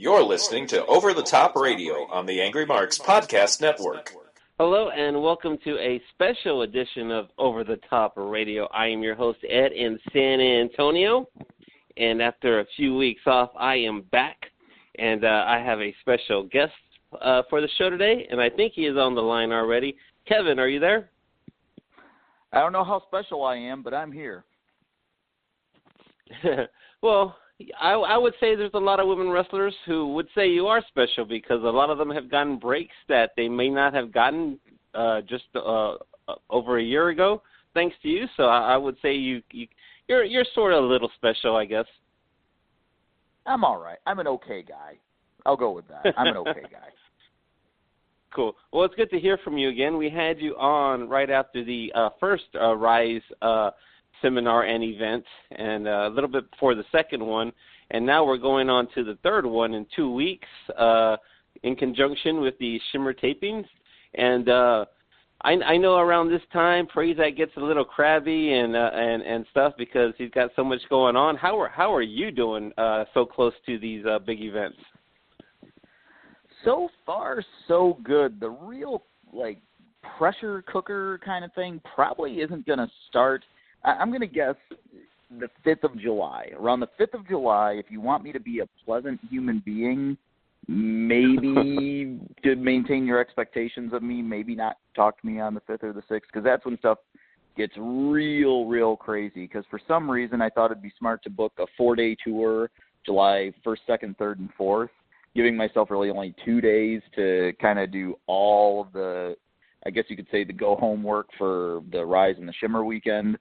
You're listening to Over the Top Radio on the Angry Marks Podcast Network. Hello and welcome to a special edition of Over the Top Radio. I am your host, Ed, in San Antonio. And after a few weeks off, I am back. And I have a special guest for the show today. And I think he is on the line already. Kevin, are you there? I don't know how special I am, but I'm here. Well, I would say there's a lot of women wrestlers who would say you are special because a lot of them have gotten breaks that they may not have gotten just over a year ago, thanks to you. So I would say you're sort of a little special, I guess. I'm all right. I'm an okay guy. I'll go with that. I'm an okay guy. Cool. Well, it's good to hear from you again. We had you on right after the first Rise seminar and event, and a little bit before the second one, and now we're going on to the third one in 2 weeks in conjunction with the Shimmer tapings. And I know around this time, Prazak gets a little crabby and stuff because he's got so much going on. How are you doing so close to these big events? So far, so good. The real pressure cooker kind of thing probably isn't going to start. I'm going to guess the 5th of July. Around the 5th of July, if you want me to be a pleasant human being, maybe to maintain your expectations of me, maybe not talk to me on the 5th or the 6th, because that's when stuff gets real crazy. Because for some reason, I thought it'd be smart to book a 4-day tour, July 1st, 2nd, 3rd, and 4th, giving myself really only 2 days to kind of do all of the, I guess you could say, the go-home work for the Rise and the Shimmer weekend.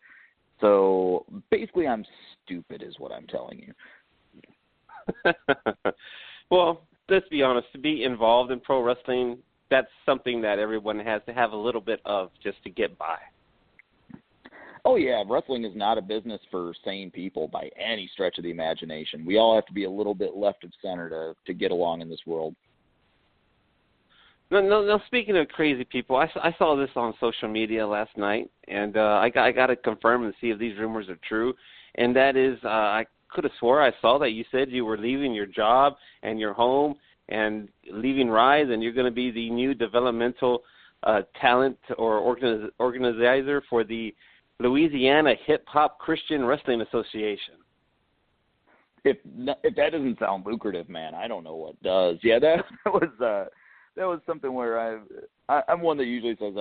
So basically I'm stupid is what I'm telling you. Well, let's be honest. To be involved in pro wrestling, that's something that everyone has to have a little bit of just to get by. Oh, yeah. Wrestling is not a business for sane people by any stretch of the imagination. We all have to be a little bit left of center to get along in this world. No. Speaking of crazy people, I saw this on social media last night, and I got to confirm and see if these rumors are true. And that is, I could have swore I saw that you said you were leaving your job and your home and leaving Rise, and you're going to be the new developmental talent or organizer for the Louisiana Hip Hop Christian Wrestling Association. If that doesn't sound lucrative, man, I don't know what does. Yeah, that was something where I'm one that usually says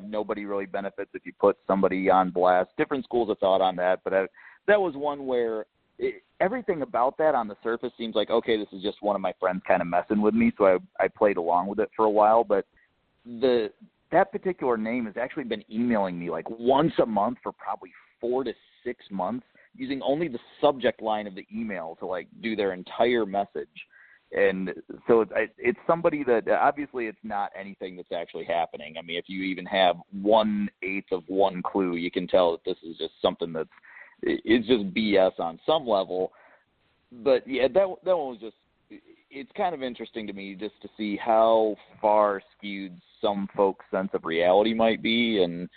nobody really benefits if you put somebody on blast. Different schools of thought on that, but that was one where everything about that on the surface seems like, okay, this is just one of my friends kind of messing with me, so I played along with it for a while. But that particular name has actually been emailing me like once a month for probably 4 to 6 months, using only the subject line of the email to do their entire message. And so it's somebody that obviously it's not anything that's actually happening. I mean, if you even have 1/8 of one clue, you can tell that this is just something it's just BS on some level. But yeah, that one was just, it's kind of interesting to me just to see how far skewed some folks' sense of reality might be. And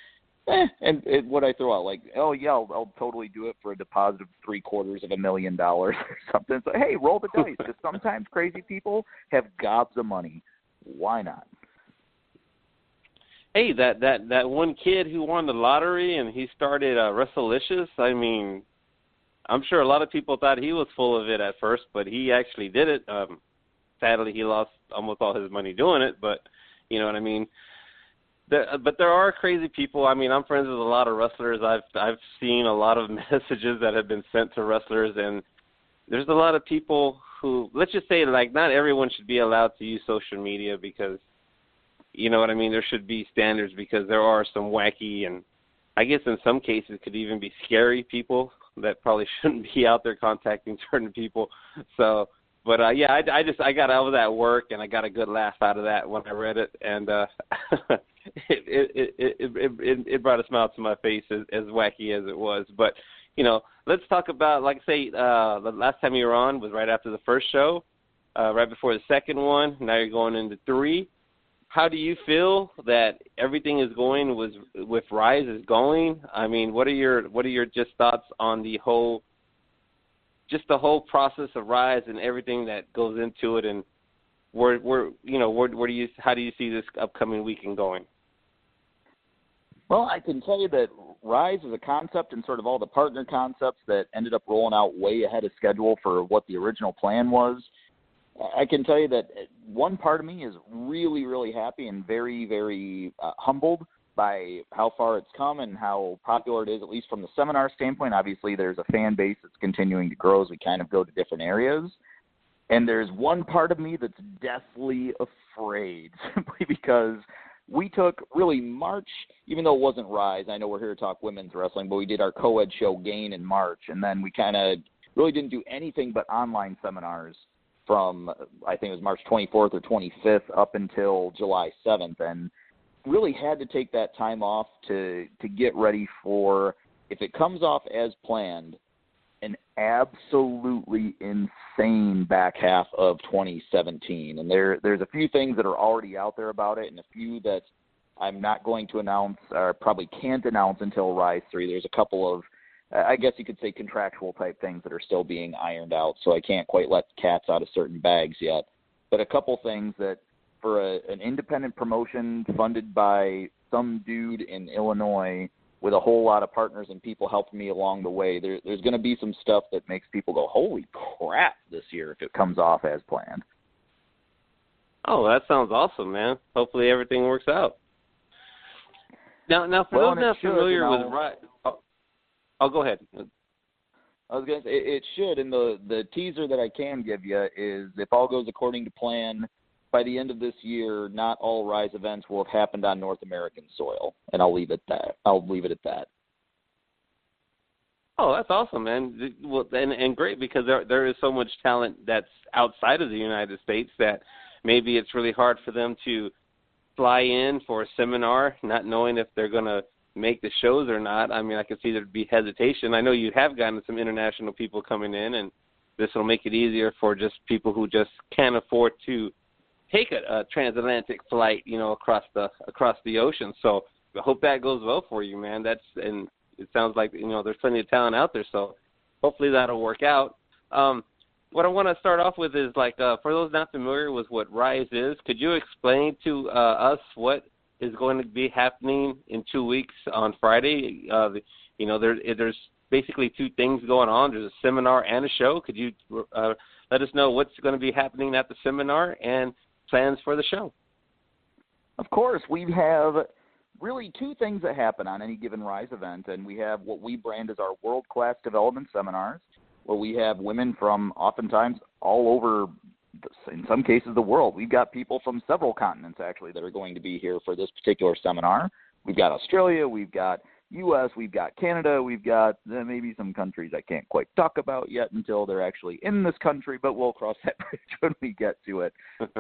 what I throw out, oh yeah, I'll totally do it for a deposit of $750,000 or something. So hey, roll the dice, because sometimes crazy people have gobs of money. Why not? Hey, that one kid who won the lottery and he started Wrestlelicious. I mean, I'm sure a lot of people thought he was full of it at first, but he actually did it. Sadly, he lost almost all his money doing it, but you know what I mean. But there are crazy people. I mean, I'm friends with a lot of wrestlers. I've seen a lot of messages that have been sent to wrestlers, and there's a lot of people who, let's just say, not everyone should be allowed to use social media because, you know what I mean, there should be standards because there are some wacky and I guess in some cases could even be scary people that probably shouldn't be out there contacting certain people. So, but yeah, I got out of that work and I got a good laugh out of that when I read it, and it brought a smile to my face as wacky as it was. But you know, let's talk about, like I say, the last time you were on was right after the first show, right before the second one. Now you're going into 3. How do you feel that everything is going with Rise is going? I mean, what are your just thoughts on the whole just the whole process of Rise and everything that goes into it, and how do you see this upcoming weekend going? Well, I can tell you that Rise is a concept and sort of all the partner concepts that ended up rolling out way ahead of schedule for what the original plan was. I can tell you that one part of me is really, really happy and very, very humbled by how far it's come and how popular it is, at least from the seminar standpoint. Obviously, there's a fan base that's continuing to grow as we kind of go to different areas. And there's one part of me that's deathly afraid, simply because we took really March, even though it wasn't Rise. I know we're here to talk women's wrestling, but we did our co-ed show Gain in March, and then we kind of really didn't do anything but online seminars from, I think it was March 24th or 25th up until July 7th, and really had to take that time off to get ready for, if it comes off as planned, an absolutely insane back half of 2017. And there's a few things that are already out there about it, and a few that I'm not going to announce, or probably can't announce until Rise 3. There's a couple of, I guess you could say, contractual type things that are still being ironed out, so I can't quite let cats out of certain bags yet. But a couple things that, for an independent promotion funded by some dude in Illinois with a whole lot of partners and people helping me along the way, there's going to be some stuff that makes people go, holy crap, this year if it comes off as planned. Oh, that sounds awesome, man. Hopefully everything works out. Now for those not familiar with Rise, I'll go ahead. I was going to say, it should, and the teaser that I can give you is, if all goes according to plan, by the end of this year, not all Rise events will have happened on North American soil, and I'll leave it at that. Oh, that's awesome, man. Well, and great, because there is so much talent that's outside of the United States that maybe it's really hard for them to fly in for a seminar, not knowing if they're going to make the shows or not. I mean, I can see there'd be hesitation. I know you have gotten some international people coming in, and this will make it easier for just people who just can't afford to take a transatlantic flight, across the ocean. So I hope that goes well for you, man. And it sounds like, there's plenty of talent out there, so hopefully that'll work out. What I want to start off with is, for those not familiar with what Rise is, could you explain to us what is going to be happening in 2 weeks on Friday? There's basically two things going on. There's a seminar and a show. Could you let us know what's going to be happening at the seminar and plans for the show? Of course. We have really two things that happen on any given Rise event, and we have what we brand as our world-class development seminars, where we have women from oftentimes all over, in some cases, the world. We've got people from several continents, actually, that are going to be here for this particular seminar. We've got Australia, we've got U.S., we've got Canada, we've got maybe some countries I can't quite talk about yet until they're actually in this country, but we'll cross that bridge when we get to it.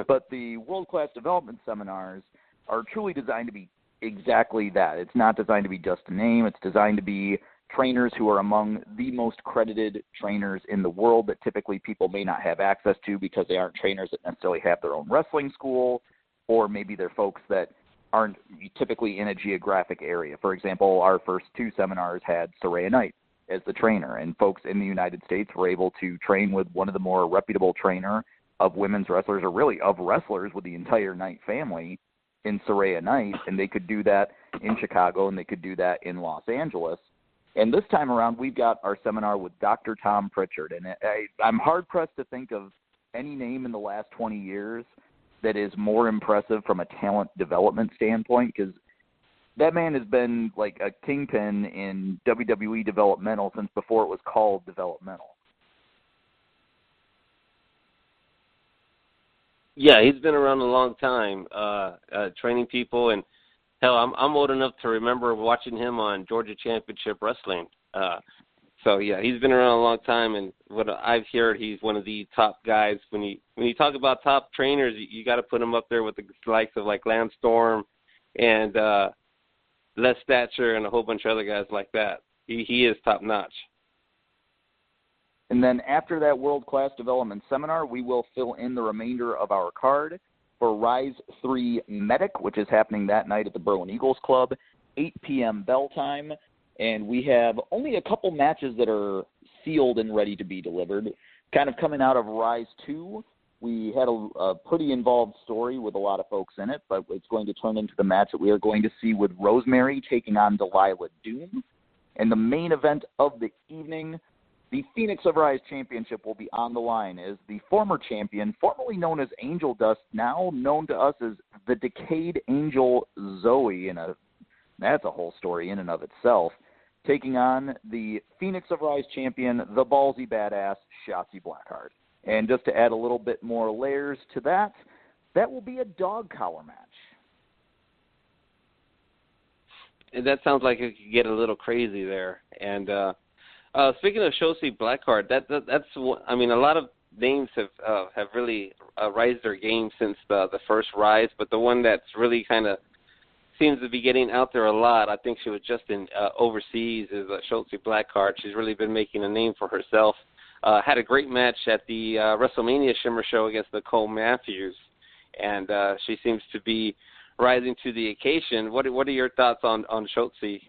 But the world-class development seminars are truly designed to be exactly that. It's not designed to be just a name. It's designed to be trainers who are among the most credited trainers in the world that typically people may not have access to because they aren't trainers that necessarily have their own wrestling school, or maybe they're folks that aren't typically in a geographic area. For example, our first two seminars had Saraya Knight as the trainer, and folks in the United States were able to train with one of the more reputable trainer of women's wrestlers, or really of wrestlers with the entire Knight family, in Saraya Knight, and they could do that in Chicago, and they could do that in Los Angeles. And this time around, we've got our seminar with Dr. Tom Pritchard, and I'm hard-pressed to think of any name in the last 20 years that is more impressive from a talent development standpoint, because that man has been like a kingpin in WWE developmental since before it was called developmental. Yeah, he's been around a long time, training people, and hell, I'm old enough to remember watching him on Georgia Championship Wrestling. So yeah, he's been around a long time, and what I've heard, he's one of the top guys. When you talk about top trainers, you got to put him up there with the likes of like Lance Storm and Les Thatcher and a whole bunch of other guys like that. He is top notch. And then after that world-class development seminar, we will fill in the remainder of our card for Rise 3 Medic, which is happening that night at the Berlin Eagles Club, 8 p.m. bell time. And we have only a couple matches that are sealed and ready to be delivered. Kind of coming out of Rise 2, we had a pretty involved story with a lot of folks in it, but it's going to turn into the match that we are going to see with Rosemary taking on Delilah Doom. And the main event of the evening, the Phoenix of Rise Championship will be on the line as the former champion, formerly known as Angel Dust, now known to us as the Decayed Angel Zoe, and that's a whole story in and of itself, taking on the Phoenix of Rise champion, the ballsy badass, Shotzi Blackheart. And just to add a little bit more layers to that, that will be a dog collar match. And that sounds like it could get a little crazy there. And speaking of Shotzi Blackheart, that's I mean, a lot of names have really raised their game since the first Rise, but the one that's really kind of seems to be getting out there a lot, I think she was just in overseas, is Shotzi Blackheart. She's really been making a name for herself. Had a great match at the WrestleMania Shimmer show against Nicole Matthews, and she seems to be rising to the occasion. What are your thoughts on Shotzi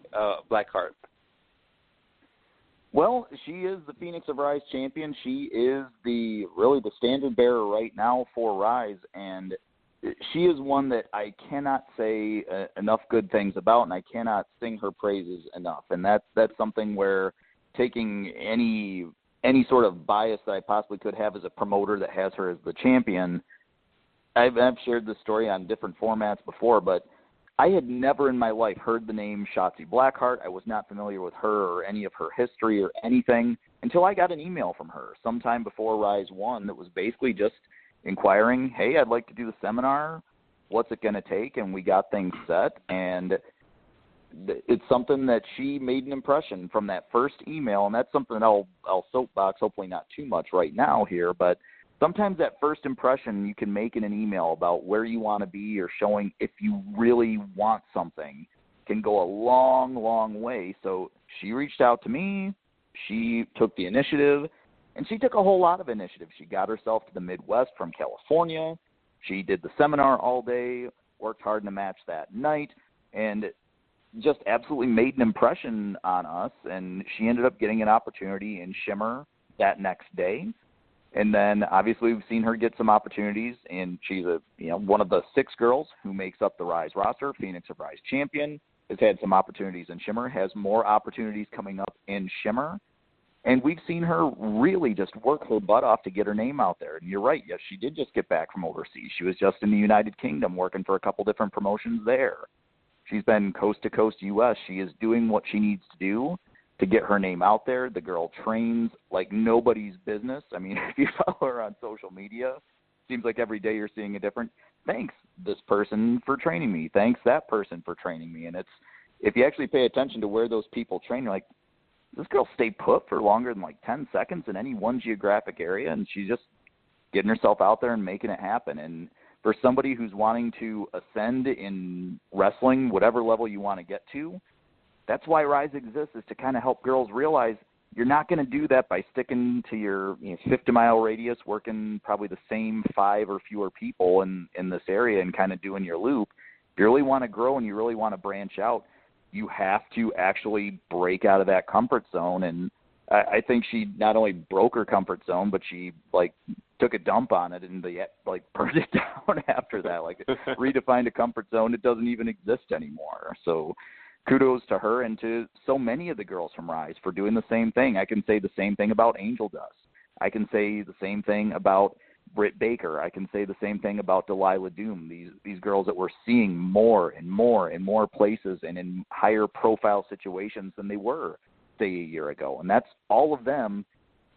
Blackheart? Well, she is the Phoenix of Rise champion. She is really the standard bearer right now for Rise, and she is one that I cannot say enough good things about, and I cannot sing her praises enough. And that's something where taking any sort of bias that I possibly could have as a promoter that has her as the champion, I've shared this story on different formats before, but I had never in my life heard the name Shotzi Blackheart. I was not familiar with her or any of her history or anything until I got an email from her sometime before Rise 1 that was basically just inquiring, hey, I'd like to do the seminar. What's it going to take? And we got things set, and it's something that she made an impression from that first email, and that's something that I'll soapbox, hopefully not too much right now here, but sometimes that first impression you can make in an email about where you want to be or showing if you really want something can go a long, long way. So she reached out to me. She took the initiative, and she took a whole lot of initiative. She got herself to the Midwest from California. She did the seminar all day, worked hard in the match that night, and just absolutely made an impression on us. And she ended up getting an opportunity in Shimmer that next day. And then, obviously, we've seen her get some opportunities, and she's one of the 6 girls who makes up the Rise roster. Phoenix of Rise champion, has had some opportunities in Shimmer, has more opportunities coming up in Shimmer. And we've seen her really just work her butt off to get her name out there. And you're right, yes, she did just get back from overseas. She was just in the United Kingdom working for a couple different promotions there. She's been coast-to-coast U.S. She is doing what she needs to do to get her name out there. The girl trains like nobody's business. I mean, if you follow her on social media, seems like every day you're seeing a different, thanks this person for training me, thanks that person for training me. And it's, if you actually pay attention to where those people train, you're like, this girl stayed put for longer than like 10 seconds in any one geographic area, and she's just getting herself out there and making it happen. And for somebody who's wanting to ascend in wrestling, whatever level you want to get to, that's why Rise exists, is to kind of help girls realize you're not going to do that by sticking to your 50-mile radius, working probably the same 5 or fewer people in this area and kind of doing your loop. If you really want to grow and you really want to branch out, you have to actually break out of that comfort zone. And I think she not only broke her comfort zone, but she took a dump on it and they burned it down after that. Redefined a comfort zone. It doesn't even exist anymore. So kudos to her and to so many of the girls from Rise for doing the same thing. I can say the same thing about Angel Dust. I can say the same thing about Britt Baker. I can say the same thing about Delilah Doom. These girls that we're seeing more and more and more places and in higher profile situations than they were, say, a year ago. And that's all of them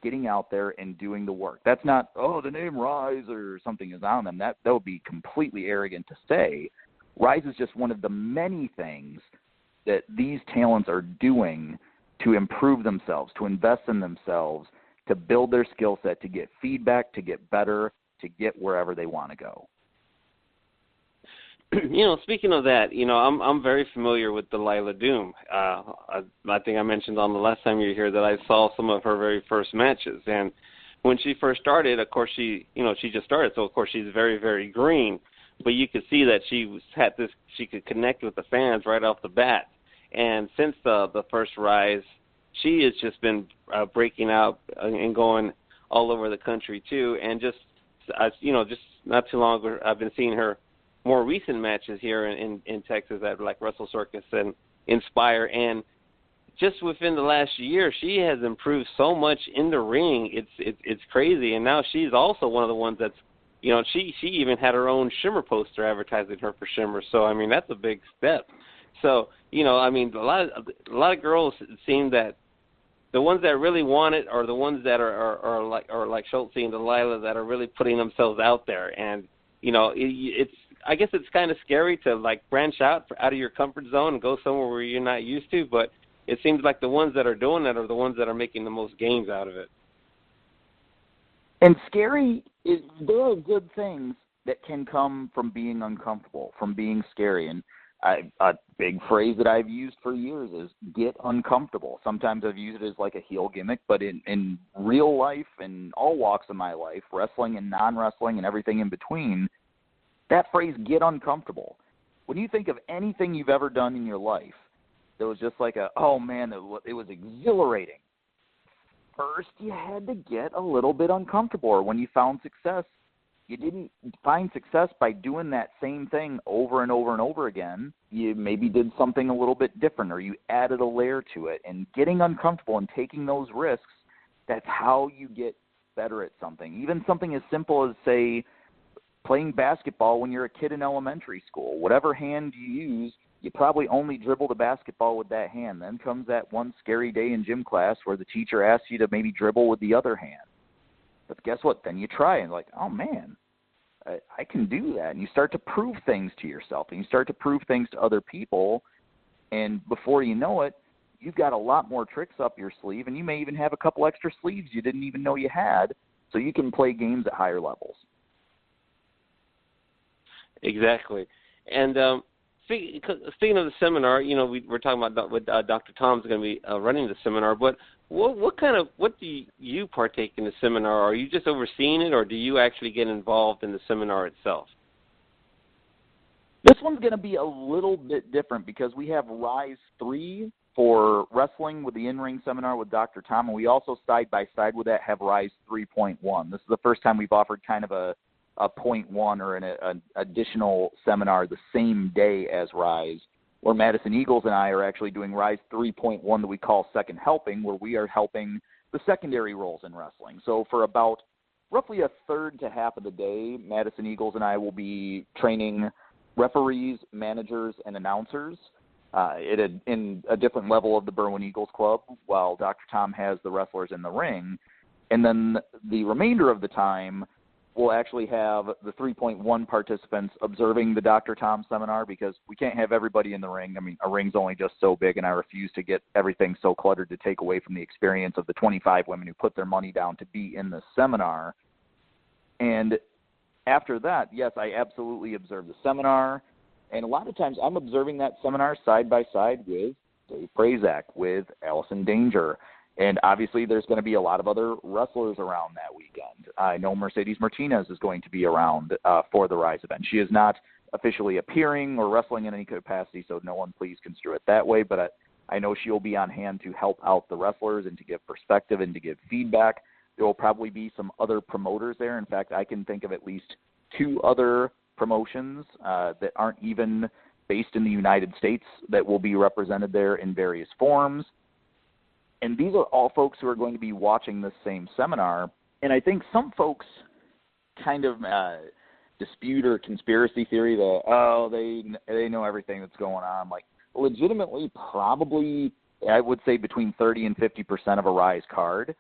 getting out there and doing the work. That's not, the name Rise or something is on them. That would be completely arrogant to say. Rise is just one of the many things that these talents are doing to improve themselves, to invest in themselves, to build their skill set, to get feedback, to get better, to get wherever they want to go. Speaking of that, I'm very familiar with Delilah Doom. I think I mentioned on the last time you were here that I saw some of her very first matches. And when she first started, of course, she just started, so of course she's very, very green. But you could see that she could connect with the fans right off the bat. And since the first Rise, she has just been breaking out and going all over the country too. And just just not too long ago, I've been seeing her more recent matches here in Texas at like Wrestle Circus and Inspire, and just within the last year, she has improved so much in the ring. It's crazy, and now she's also one of the ones that's, she even had her own Shimmer poster advertising her for Shimmer. So I mean, that's a big step. So I mean, a lot of girls, it seem that the ones that really want it are the ones that are like Schultze and Delilah, that are really putting themselves out there. And it's, I guess it's kind of scary to like branch out of your comfort zone and go somewhere where you're not used to, but it seems like the ones that are doing that are the ones that are making the most gains out of it. And scary is, there are good things that can come from being uncomfortable, from being scary. And a big phrase that I've used for years is get uncomfortable. Sometimes I've used it as like a heel gimmick, but in real life and all walks of my life, wrestling and non-wrestling and everything in between, that phrase, get uncomfortable. When you think of anything you've ever done in your life, there was just like oh man, it was exhilarating. First, you had to get a little bit uncomfortable. Or when you found success, you didn't find success by doing that same thing over and over and over again. You maybe did something a little bit different, or you added a layer to it. And getting uncomfortable and taking those risks, that's how you get better at something. Even something as simple as, say, playing basketball when you're a kid in elementary school. Whatever hand you use, you probably only dribble the basketball with that hand. Then comes that one scary day in gym class where the teacher asks you to maybe dribble with the other hand. But guess what? Then you try and like, oh man, I can do that. And you start to prove things to yourself, and you start to prove things to other people. And before you know it, you've got a lot more tricks up your sleeve, and you may even have a couple extra sleeves you didn't even know you had, so you can play games at higher levels. Exactly. And speaking of the seminar, we're talking about with Dr. Tom's going to be running the seminar, but what do you partake in the seminar? Are you just overseeing it, or do you actually get involved in the seminar itself? This one's going to be a little bit different because we have Rise 3 for wrestling with the in-ring seminar with Dr. Tom, and we also side-by-side with that have Rise 3.1. This is the first time we've offered kind of a 0.1 or an additional seminar the same day as Rise, where Madison Eagles and I are actually doing Rise 3.1 that we call Second Helping, where we are helping the secondary roles in wrestling. So for about roughly a third to half of the day, Madison Eagles and I will be training referees, managers, and announcers in a different level of the Berwyn Eagles Club, while Dr. Tom has the wrestlers in the ring. And then the remainder of the time, we'll actually have the 3.1 participants observing the Dr. Tom seminar, because we can't have everybody in the ring. I mean, a ring's only just so big, and I refuse to get everything so cluttered to take away from the experience of the 25 women who put their money down to be in the seminar. And after that, yes, I absolutely observe the seminar. And a lot of times I'm observing that seminar side by side with Dave Prazak, with Allison Danger. And obviously there's going to be a lot of other wrestlers around that weekend. I know Mercedes Martinez is going to be around for the Rise event. She is not officially appearing or wrestling in any capacity, so no one please construe it that way. But I know she'll be on hand to help out the wrestlers and to give perspective and to give feedback. There will probably be some other promoters there. In fact, I can think of at least 2 other promotions that aren't even based in the United States that will be represented there in various forms. And these are all folks who are going to be watching this same seminar. And I think some folks kind of dispute or conspiracy theory that, they know everything that's going on. Like, legitimately, probably, I would say between 30 and 50% of a Rise card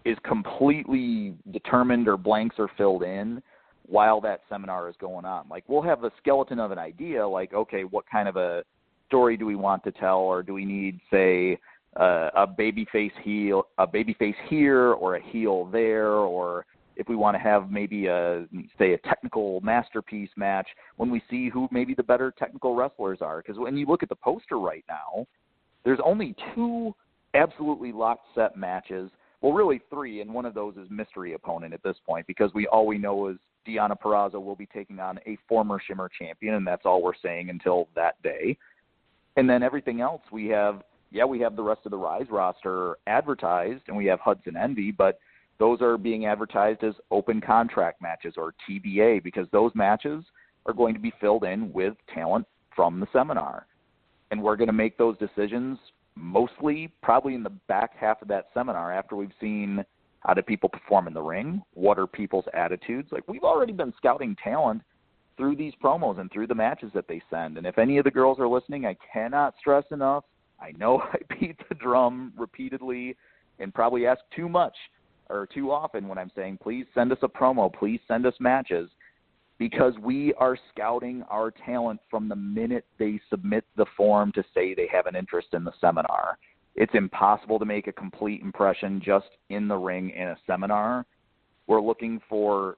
is completely determined, or blanks are filled in while that seminar is going on. Like, we'll have a skeleton of an idea, like, okay, what kind of a story do we want to tell, or do we need, say, a babyface here or a heel there, or if we want to have maybe a technical masterpiece match when we see who maybe the better technical wrestlers are. Because when you look at the poster right now, there's only 2 absolutely locked set matches. Well, really 3, and one of those is mystery opponent at this point, because all we know is Deonna Purrazzo will be taking on a former Shimmer champion, and that's all we're saying until that day. And then everything else, we have yeah, we have the rest of the Rise roster advertised, and we have Hudson Envy, but those are being advertised as open contract matches or TBA because those matches are going to be filled in with talent from the seminar. And we're going to make those decisions mostly probably in the back half of that seminar after we've seen how do people perform in the ring, what are people's attitudes. Like, we've already been scouting talent through these promos and through the matches that they send. And if any of the girls are listening, I cannot stress enough, I know I beat the drum repeatedly and probably ask too much or too often when I'm saying, please send us a promo, please send us matches, because we are scouting our talent from the minute they submit the form to say they have an interest in the seminar. It's impossible to make a complete impression just in the ring in a seminar. We're looking for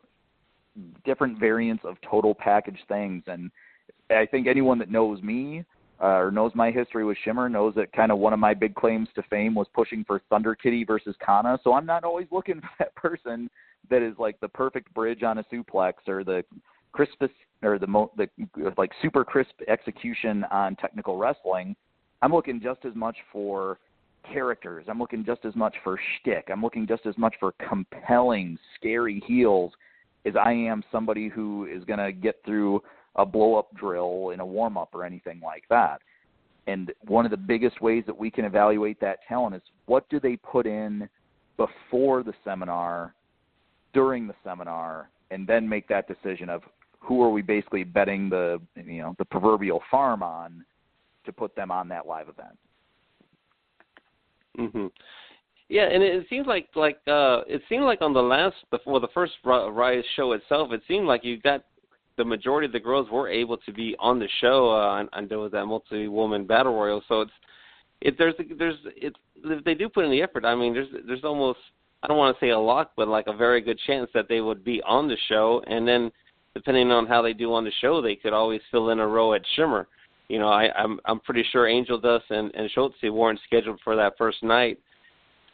different variants of total package things, and I think anyone that knows me or knows my history with Shimmer knows that kind of one of my big claims to fame was pushing for Thunder Kitty versus Kana, so I'm not always looking for that person that is like the perfect bridge on a suplex or the crispest or the like super crisp execution on technical wrestling. I'm looking just as much for characters. I'm looking just as much for shtick. I'm looking just as much for compelling, scary heels as I am somebody who is going to get through a blow-up drill in a warm-up or anything like that. And one of the biggest ways that we can evaluate that talent is what do they put in before the seminar, during the seminar, and then make that decision of who are we basically betting the proverbial farm on to put them on that live event. Mm-hmm. Yeah, and it seems like on the first Rise show itself, it seemed like you got the majority of the girls were able to be on the show, and there was that multi-woman battle royal. So if they do put in the effort, I mean, there's almost, I don't want to say a lock, but like a very good chance that they would be on the show, and then depending on how they do on the show, they could always fill in a row at Shimmer. You know, I'm pretty sure Angel Dust and Schultze weren't scheduled for that first night,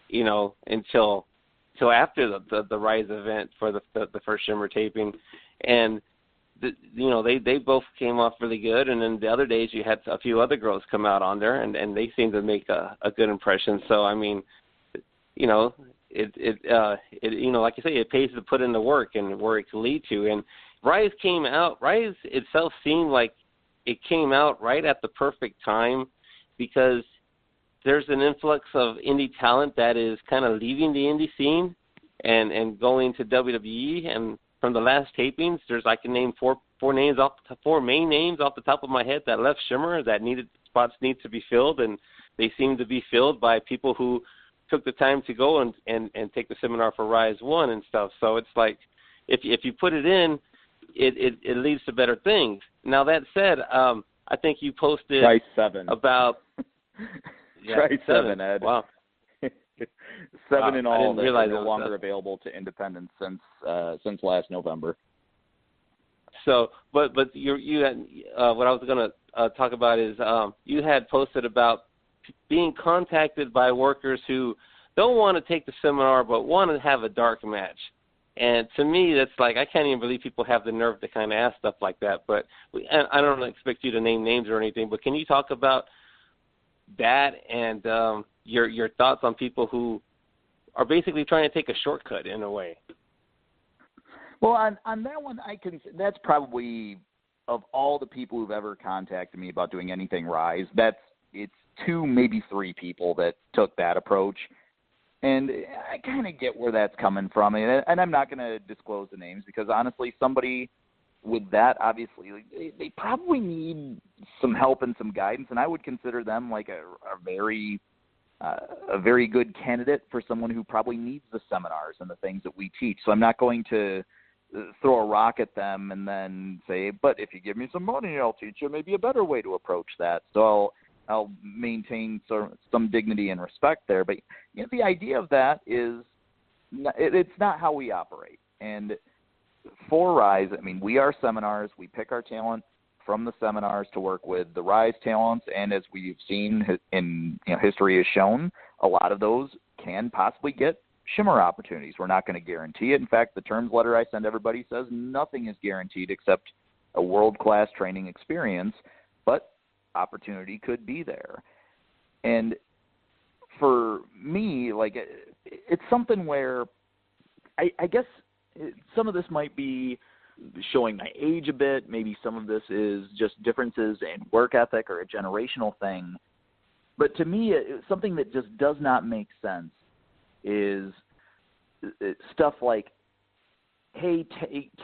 you know, until after the Rise event for the first Shimmer taping, and they both came off really good. And then the other days you had a few other girls come out on there, and they seemed to make a good impression. So I mean, you know, it like you say, it pays to put in the work and where it can lead to. And Rise itself seemed like it came out right at the perfect time, because there's an influx of indie talent that is kind of leaving the indie scene and going to WWE. And from the last tapings, I can name four main names off the top of my head that left Shimmer that spots need to be filled, and they seem to be filled by people who took the time to go and take the seminar for Rise 1 and stuff. So it's like, if you put it in, it leads to better things. Now, that said, I think you posted Rise 7 about Rise 7, Ed. Wow. 7 in all that are no that longer available to independents since last November. So, but you had what I was going to talk about is you had posted about being contacted by workers who don't want to take the seminar but want to have a dark match. And to me, that's like, I can't even believe people have the nerve to kind of ask stuff like that. But I don't expect you to name names or anything, but can you talk about that and your thoughts on people who are basically trying to take a shortcut in a way? Well, on that one, that's probably, of all the people who've ever contacted me about doing anything Rise, it's 2, maybe 3 people that took that approach. And I kind of get where that's coming from. And I'm not going to disclose the names because, honestly, somebody with that, obviously, they probably need some help and some guidance. And I would consider them like a very good candidate for someone who probably needs the seminars and the things that we teach. So I'm not going to throw a rock at them and then say, but if you give me some money, I'll teach you maybe a better way to approach that. So I'll maintain some dignity and respect there. But the idea of that is it's not how we operate. And for Rise, I mean, we are seminars. We pick our talent from the seminars to work with the Rise talents. And as we've seen in history has shown, a lot of those can possibly get Shimmer opportunities. We're not going to guarantee it. In fact, the terms letter I send everybody says nothing is guaranteed except a world-class training experience. But opportunity could be there. And for me, like, it's something where I guess some of this might be showing my age a bit. Maybe some of this is just differences in work ethic or a generational thing. But to me, something that just does not make sense is stuff like, hey,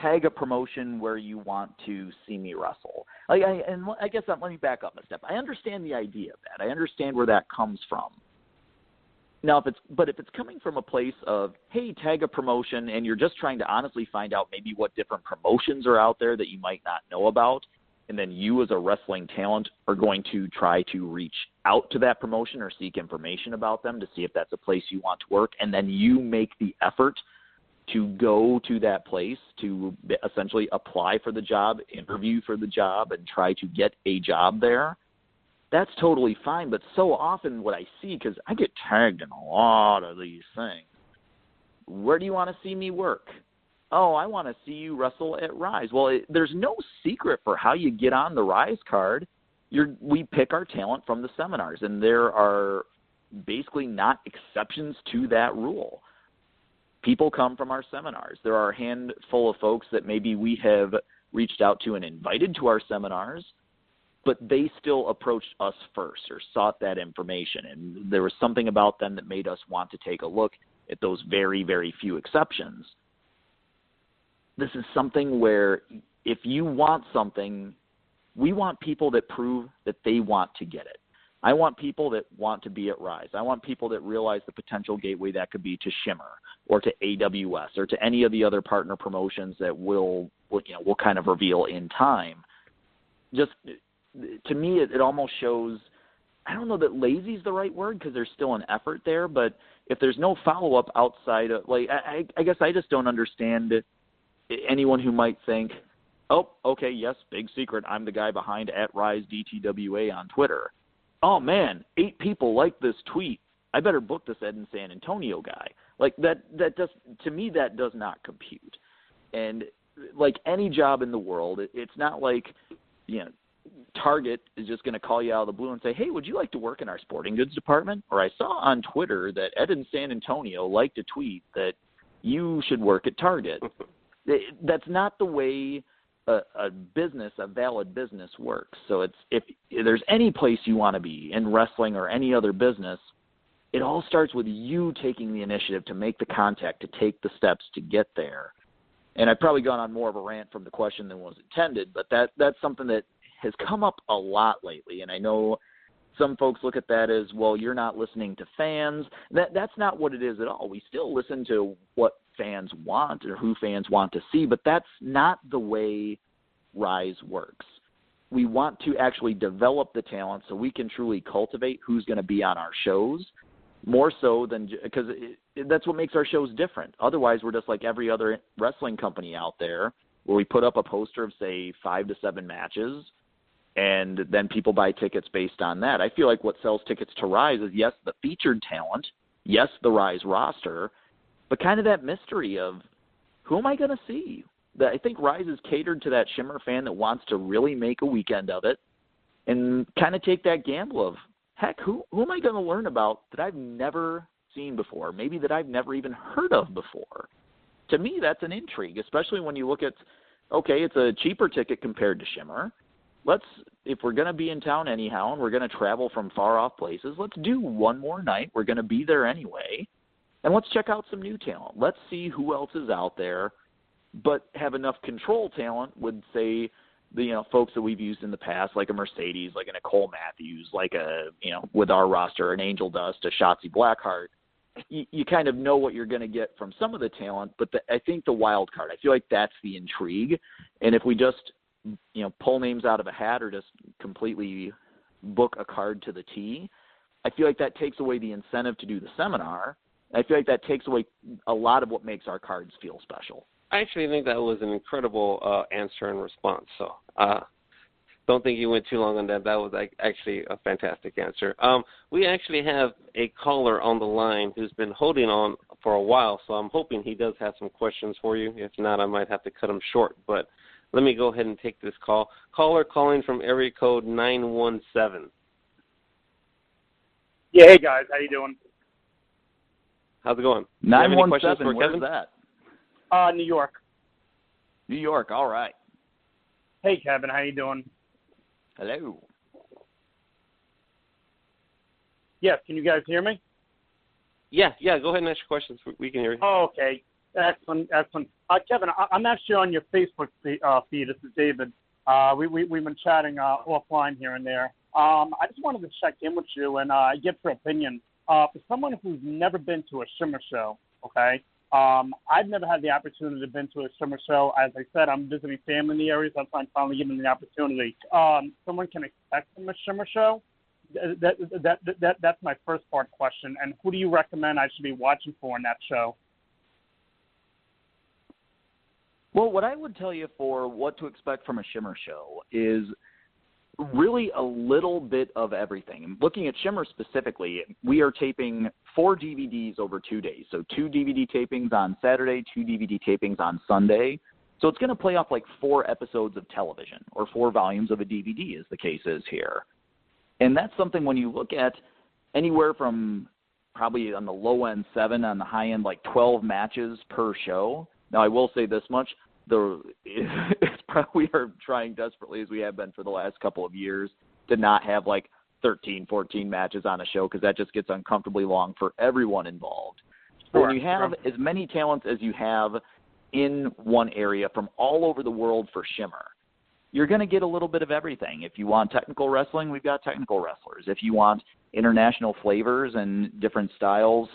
tag a promotion where you want to see me wrestle. Like, I guess let me back up a step. I understand the idea of that. I understand where that comes from. Now, if it's coming from a place of, hey, tag a promotion, and you're just trying to honestly find out maybe what different promotions are out there that you might not know about, and then you as a wrestling talent are going to try to reach out to that promotion or seek information about them to see if that's a place you want to work, and then you make the effort to go to that place to essentially apply for the job, interview for the job, and try to get a job there, that's totally fine. But so often what I see, because I get tagged in a lot of these things, where do you want to see me work? Oh, I want to see you wrestle at Rise. Well, there's no secret for how you get on the Rise card. We pick our talent from the seminars, and there are basically not exceptions to that rule. People come from our seminars. There are a handful of folks that maybe we have reached out to and invited to our seminars, but they still approached us first or sought that information. And there was something about them that made us want to take a look at those very, very few exceptions. This is something where if you want something, we want people that prove that they want to get it. I want people that want to be at Rise. I want people that realize the potential gateway that could be to Shimmer or to AWS or to any of the other partner promotions that we'll kind of reveal in time. Just to me, it almost shows, I don't know that lazy is the right word because there's still an effort there, but if there's no follow-up outside of, like, I guess I just don't understand anyone who might think, oh, okay, yes, big secret, I'm the guy behind @RiseDTWA on Twitter. Oh, man, 8 people like this tweet. I better book this Ed in San Antonio guy. Like, that does, to me, that does not compute. And like any job in the world, it's not like, Target is just going to call you out of the blue and say, hey, would you like to work in our sporting goods department? Or I saw on Twitter that Ed in San Antonio liked a tweet that you should work at Target. That's not the way a valid business works. So if there's any place you want to be in wrestling or any other business, it all starts with you taking the initiative to make the contact, to take the steps to get there. And I've probably gone on more of a rant from the question than was intended, but that's something that has come up a lot lately. And I know some folks look at that as, well, you're not listening to fans. That's not what it is at all. We still listen to what fans want or who fans want to see, but that's not the way Rise works. We want to actually develop the talent so we can truly cultivate who's going to be on our shows, more so than because that's what makes our shows different. Otherwise, we're just like every other wrestling company out there where we put up a poster of, say, 5 to 7 matches, and then people buy tickets based on that. I feel like what sells tickets to Rise is, yes, the featured talent, yes, the Rise roster, but kind of that mystery of who am I going to see? I think Rise is catered to that Shimmer fan that wants to really make a weekend of it and kind of take that gamble of, heck, who am I going to learn about that I've never seen before, maybe that I've never even heard of before? To me, that's an intrigue, especially when you look at, okay, it's a cheaper ticket compared to Shimmer. If we're going to be in town anyhow and we're going to travel from far off places, let's do one more night. We're going to be there anyway. And let's check out some new talent. Let's see who else is out there, but have enough control talent with, say, the folks that we've used in the past, like a Mercedes, like a Nicole Matthews, like with our roster, an Angel Dust, a Shotzi Blackheart. You kind of know what you're going to get from some of the talent, but I think the wild card, I feel like that's the intrigue. And if we just pull names out of a hat or just completely book a card to the T, I feel like that takes away the incentive to do the seminar. I feel like that takes away a lot of what makes our cards feel special. I actually think that was an incredible answer and response. So don't think you went too long on that. That was actually a fantastic answer. We actually have a caller on the line who's been holding on for a while, so I'm hoping he does have some questions for you. If not, I might have to cut him short. But let me go ahead and take this call. Caller calling from area code 917. Yeah, hey guys, how you doing? How's it going? Do you have any questions 917, for where's Kevin? that? New York. New York, all right. Hey Kevin, how you doing? Hello. Yes, can you guys hear me? Yeah, go ahead and ask your questions. We can hear you. Oh, okay. Excellent. Kevin, I'm actually on your Facebook feed. This is David. We've been chatting offline here and there. I just wanted to check in with you and get your opinion. For someone who's never been to a shimmer show, okay, I've never had the opportunity to been to a shimmer show. As I said, I'm visiting family in the area, so I'm finally given the opportunity. Someone can expect from a shimmer show. That's my first part question. And who do you recommend I should be watching for in that show? Well, what I would tell you for what to expect from a shimmer show is really a little bit of everything. Looking at shimmer specifically, we are taping 4 DVDs over 2 days. So 2 DVD tapings on Saturday, 2 DVD tapings on Sunday. So it's going to play off like 4 episodes of television, or 4 volumes of a DVD, as the case is here. And that's something when you look at anywhere from probably on the low end 7, on the high end like 12 matches per show. Now, I will say this much. We are trying desperately, as we have been for the last couple of years, to not have like 13, 14 matches on a show, because that just gets uncomfortably long for everyone involved. But when you have as many talents as you have in one area from all over the world for shimmer, you're going to get a little bit of everything. If you want technical wrestling, we've got technical wrestlers. If you want international flavors and different styles,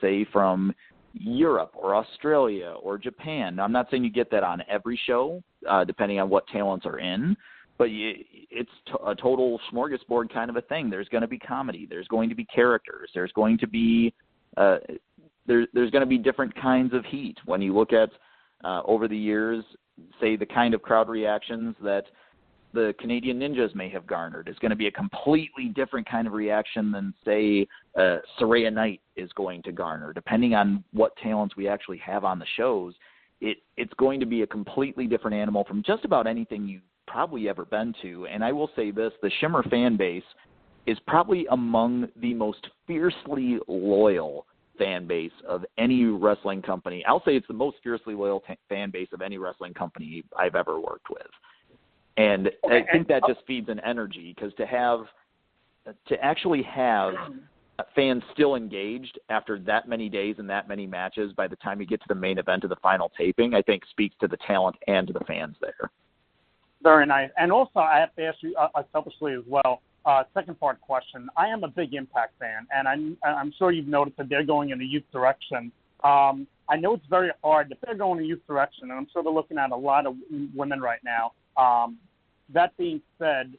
say from Europe or Australia or Japan. Now, I'm not saying you get that on every show, depending on what talents are in, but it's a total smorgasbord kind of a thing. There's going to be comedy. There's going to be characters. There's going to be there's going to be different kinds of heat. When you look at over the years, say the kind of crowd reactions that the Canadian Ninjas may have garnered is going to be a completely different kind of reaction than, say, Saraya Knight is going to garner. Depending on what talents we actually have on the shows, it's going to be a completely different animal from just about anything you've probably ever been to. And I will say this, the Shimmer fan base is probably among the most fiercely loyal fan base of any wrestling company. I'll say it's the most fiercely loyal fan base of any wrestling company I've ever worked with. And I think that just feeds an energy, because to actually have fans still engaged after that many days and that many matches by the time you get to the main event of the final taping, I think speaks to the talent and to the fans there. Very nice. And also, I have to ask you selfishly as well, second part question. I am a big Impact fan, and I'm sure you've noticed that they're going in a youth direction. I know it's very hard, but they're going in a youth direction, and I'm sort of looking at a lot of women right now. That being said,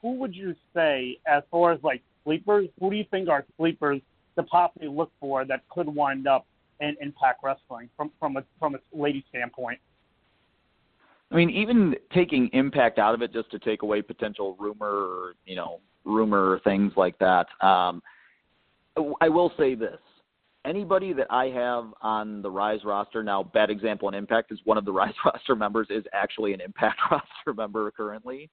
who would you say, as far as like sleepers, who do you think are sleepers to possibly look for that could wind up in Impact Wrestling from a lady standpoint? I mean, even taking Impact out of it just to take away potential rumor or things like that, I will say this. Anybody that I have on the Rise roster now, bad example in Impact is one of the Rise roster members is actually an Impact roster member currently.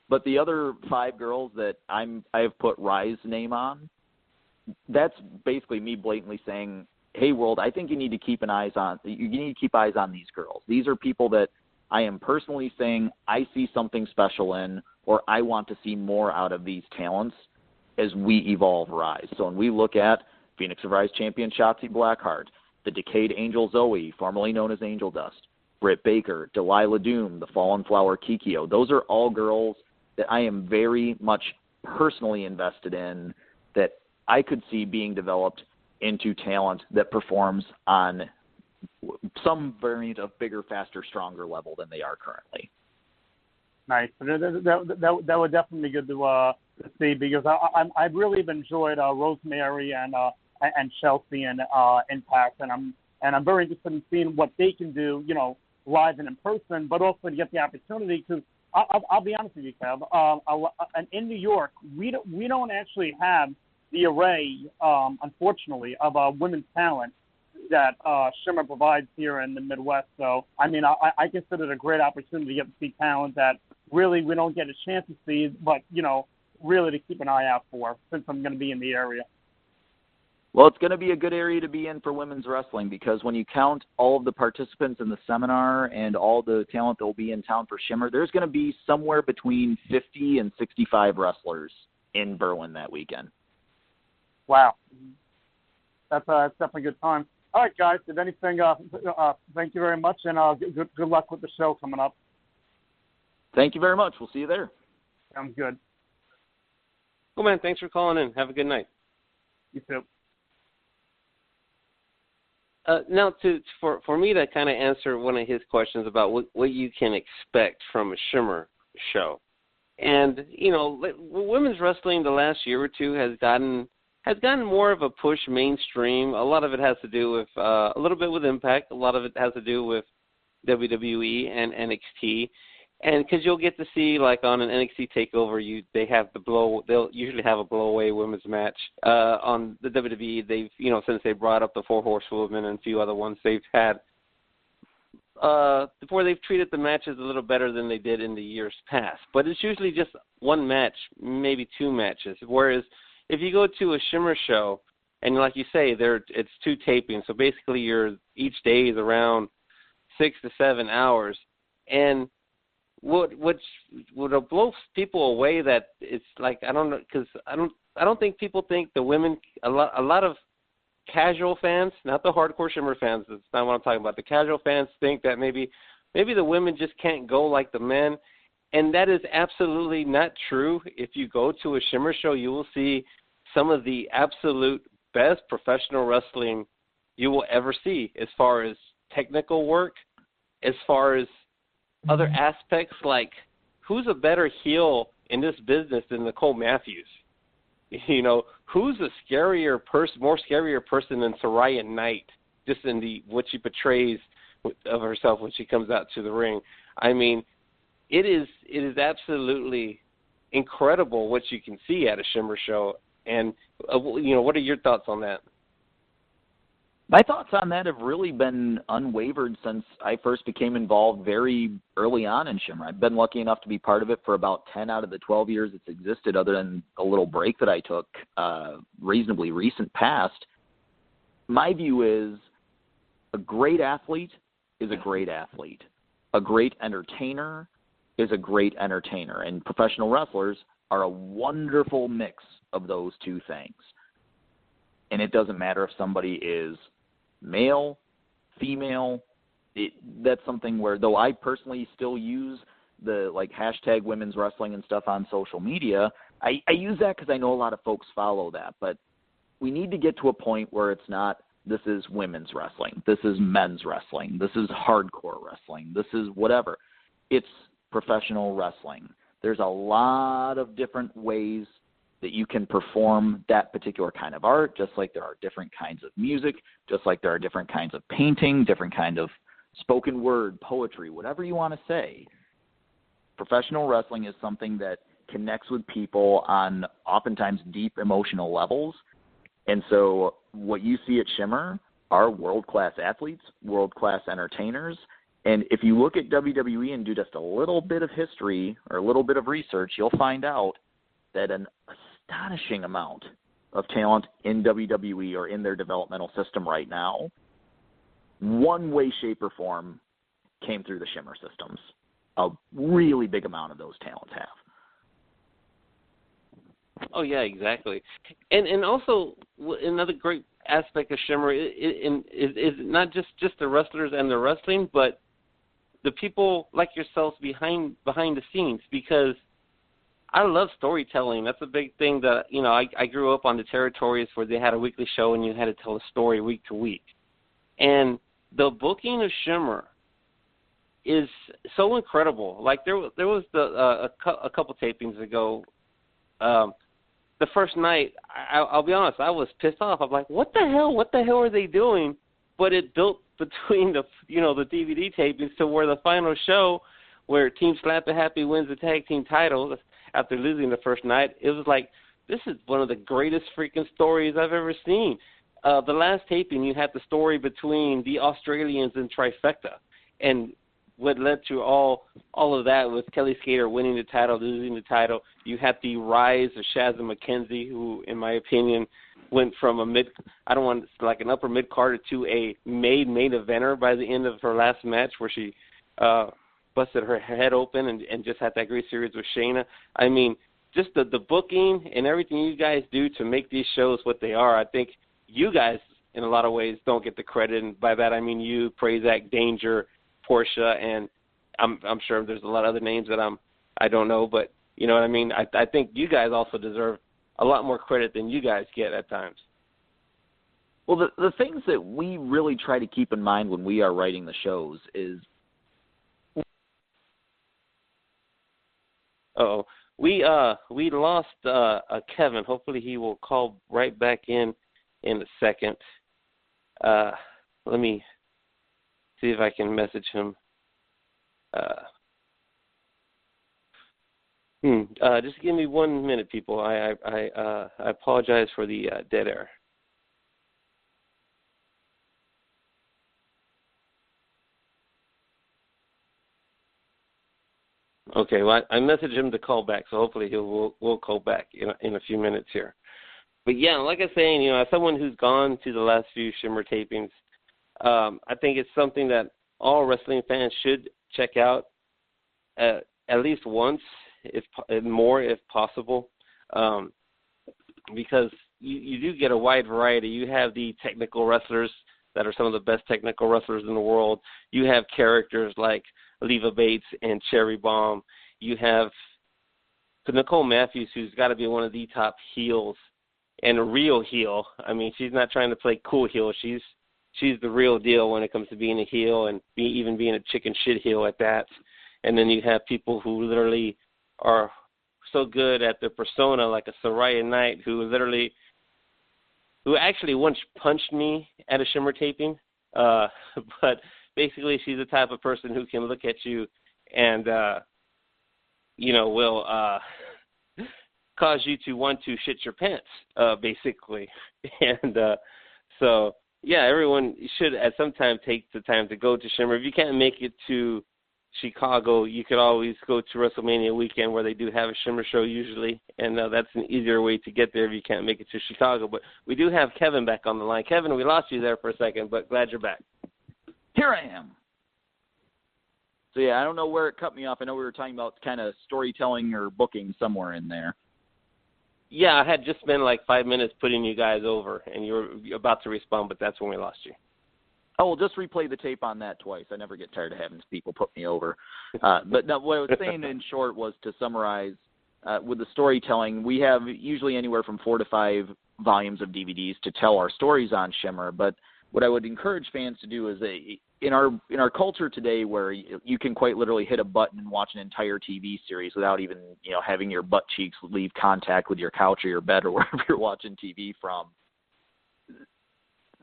But the other 5 girls that I have put Rise name on, that's basically me blatantly saying, hey, world, I think you need to keep eyes on these girls. These are people that I am personally saying I see something special in, or I want to see more out of these talents as we evolve Rise. So when we look at Phoenix of Rise champion Shotzi Blackheart, the Decayed Angel Zoe, formerly known as Angel Dust, Britt Baker, Delilah Doom, the Fallen Flower Kikyo, those are all girls that I am very much personally invested in, that I could see being developed into talent that performs on some variant of bigger, faster, stronger level than they are currently. Nice. That would definitely be good to see, because I've really enjoyed Rosemary and Chelsea and Impact, and I'm very interested in seeing what they can do, live and in person, but also to get the opportunity, because I'll be honest with you, Kev. In New York, we don't actually have the array, unfortunately, of women's talent that Shimmer provides here in the Midwest. So, I mean, I consider it a great opportunity to get to see talent that really we don't get a chance to see, but, really to keep an eye out for, since I'm going to be in the area. Well, it's going to be a good area to be in for women's wrestling because when you count all of the participants in the seminar and all the talent that will be in town for Shimmer, there's going to be somewhere between 50 and 65 wrestlers in Berlin that weekend. Wow. That's definitely a good time. All right, guys. If anything, thank you very much, and good luck with the show coming up. Thank you very much. We'll see you there. Sounds good. Cool, man. Thanks for calling in. Have a good night. You too. Now, for me to kind of answer one of his questions about what you can expect from a Shimmer show, and women's wrestling the last year or two has gotten more of a push mainstream. A lot of it has to do with a little bit with Impact. A lot of it has to do with WWE and NXT. And because you'll get to see, like on an NXT takeover, they'll usually have a blowaway women's match. On the WWE, they've since they brought up the Four Horsewomen and a few other ones, they've had before they've treated the matches a little better than they did in the years past. But it's usually just one match, maybe two matches. Whereas if you go to a Shimmer show, and like you say, it's two tapings, so basically each day is around 6 to 7 hours, and what blows people away that it's like, I don't know, because I don't think people think the women, a lot of casual fans, not the hardcore Shimmer fans, that's not what I'm talking about. The casual fans think that maybe the women just can't go like the men, and that is absolutely not true. If you go to a Shimmer show, you will see some of the absolute best professional wrestling you will ever see, as far as technical work, as far as other aspects, like who's a better heel in this business than Nicole Matthews? Who's a more scarier person than Saraya Knight, just in what she portrays of herself when she comes out to the ring. I mean, it is absolutely incredible what you can see at a Shimmer show. And what are your thoughts on that? My thoughts on that have really been unwavered since I first became involved very early on in Shimmer. I've been lucky enough to be part of it for about 10 out of the 12 years it's existed, other than a little break that I took reasonably recent past. My view is a great athlete is a great athlete. A great entertainer is a great entertainer. And professional wrestlers are a wonderful mix of those two things. And it doesn't matter if somebody is male, female. That's something where, though I personally still use the hashtag women's wrestling and stuff on social media, I use that because I know a lot of folks follow that. But we need to get to a point where it's not, this is women's wrestling, this is men's wrestling, this is hardcore wrestling, this is whatever. It's professional wrestling. There's a lot of different ways that you can perform that particular kind of art, just like there are different kinds of music, just like there are different kinds of painting, different kind of spoken word, poetry, whatever you want to say. Professional wrestling is something that connects with people on oftentimes deep emotional levels. And so what you see at Shimmer are world-class athletes, world-class entertainers. And if you look at WWE and do just a little bit of history or a little bit of research, you'll find out that an astonishing amount of talent in WWE or in their developmental system right now, one way, shape, or form, came through the Shimmer systems. A really big amount of those talents have. Oh, yeah, exactly. And also, another great aspect of Shimmer is not just the wrestlers and the wrestling, but the people like yourselves behind the scenes, because I love storytelling. That's a big thing that, I grew up on the territories where they had a weekly show and you had to tell a story week to week. And the booking of Shimmer is so incredible. Like there was a couple tapings ago, the first night, I'll be honest, I was pissed off. I'm like, what the hell are they doing? But it built between the DVD tapings to where the final show, where Team Slappy Happy wins the tag team titles after losing the first night, it was like, this is one of the greatest freaking stories I've ever seen. The last taping, you had the story between the Australians and Trifecta, and what led to all of that with Kelly Skater winning the title, losing the title. You had the rise of Shazza McKenzie, who, in my opinion, went from an upper mid carder to a main eventer by the end of her last match, where she busted her head open and just had that great series with Shayna. I mean, just the booking and everything you guys do to make these shows what they are. I think you guys, in a lot of ways, don't get the credit, and by that I mean you, Prazak, Danger, Portia, and I'm sure there's a lot of other names that I don't know, but you know what I mean? I think you guys also deserve a lot more credit than you guys get at times. Well, the things that we really try to keep in mind when we are writing the shows is we lost Kevin. Hopefully he will call right back in a second. Let me see if I can message him. Just give me 1 minute, people. I apologize for the dead air. Okay, well, I messaged him to call back, so hopefully we'll call back in a few minutes here. But yeah, like I was saying, you know, as someone who's gone to the last few Shimmer tapings, I think it's something that all wrestling fans should check out at least once, if possible, because you do get a wide variety. You have the technical wrestlers that are some of the best technical wrestlers in the world. You have characters like Leva Bates and Cherry Bomb. You have Nicole Matthews, who's got to be one of the top heels and a real heel. I mean, she's not trying to play cool heel. She's the real deal when it comes to being a heel and even being a chicken shit heel at that. And then you have people who literally are so good at their persona, like a Soraya Knight, who actually once punched me at a Shimmer taping. But basically, she's the type of person who can look at you and, will cause you to want to shit your pants, basically. And so, yeah, everyone should at some time take the time to go to Shimmer. If you can't make it to Chicago, you could always go to WrestleMania weekend, where they do have a Shimmer show usually, and that's an easier way to get there if you can't make it to Chicago. But we do have Kevin back on the line. Kevin, we lost you there for a second, but glad you're back. Here I am. So, yeah, I don't know where it cut me off. I know we were talking about kind of storytelling or booking somewhere in there. Yeah, I had just spent like 5 minutes putting you guys over, and you were about to respond, but that's when we lost you. Oh, well, just replay the tape on that twice. I never get tired of having people put me over. But no, what I was saying in short was, to summarize, with the storytelling, we have usually anywhere from 4 to 5 volumes of DVDs to tell our stories on Shimmer. But what I would encourage fans to do is, in our culture today, where you can quite literally hit a button and watch an entire TV series without even having your butt cheeks leave contact with your couch or your bed or wherever you're watching TV from.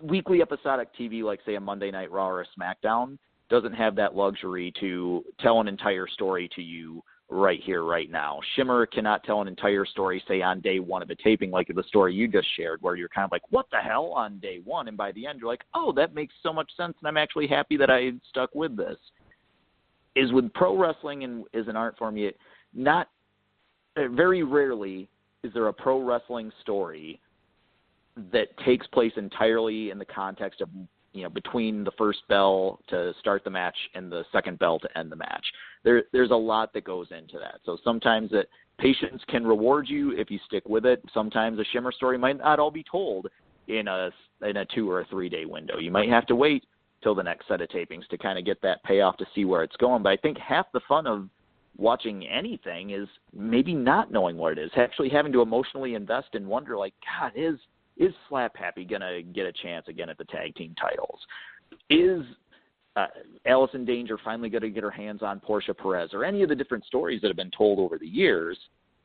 Weekly episodic TV, like, say, a Monday Night Raw or a SmackDown, doesn't have that luxury to tell an entire story to you right here, right now. Shimmer cannot tell an entire story, say, on day one of a taping, like the story you just shared, where you're kind of like, what the hell, on day one? And by the end, you're like, oh, that makes so much sense, and I'm actually happy that I stuck with this. Is with pro wrestling and as an art form, very rarely is there a pro wrestling story that takes place entirely in the context of, between the first bell to start the match and the second bell to end the match. There's a lot that goes into that. So sometimes patience can reward you if you stick with it. Sometimes a Shimmer story might not all be told in a 2 or a 3 day window. You might have to wait till the next set of tapings to kind of get that payoff to see where it's going. But I think half the fun of watching anything is maybe not knowing what it is, actually having to emotionally invest and wonder, like, God, is Slap Happy going to get a chance again at the tag team titles? Is Allison Danger finally going to get her hands on Portia Perez? Or any of the different stories that have been told over the years.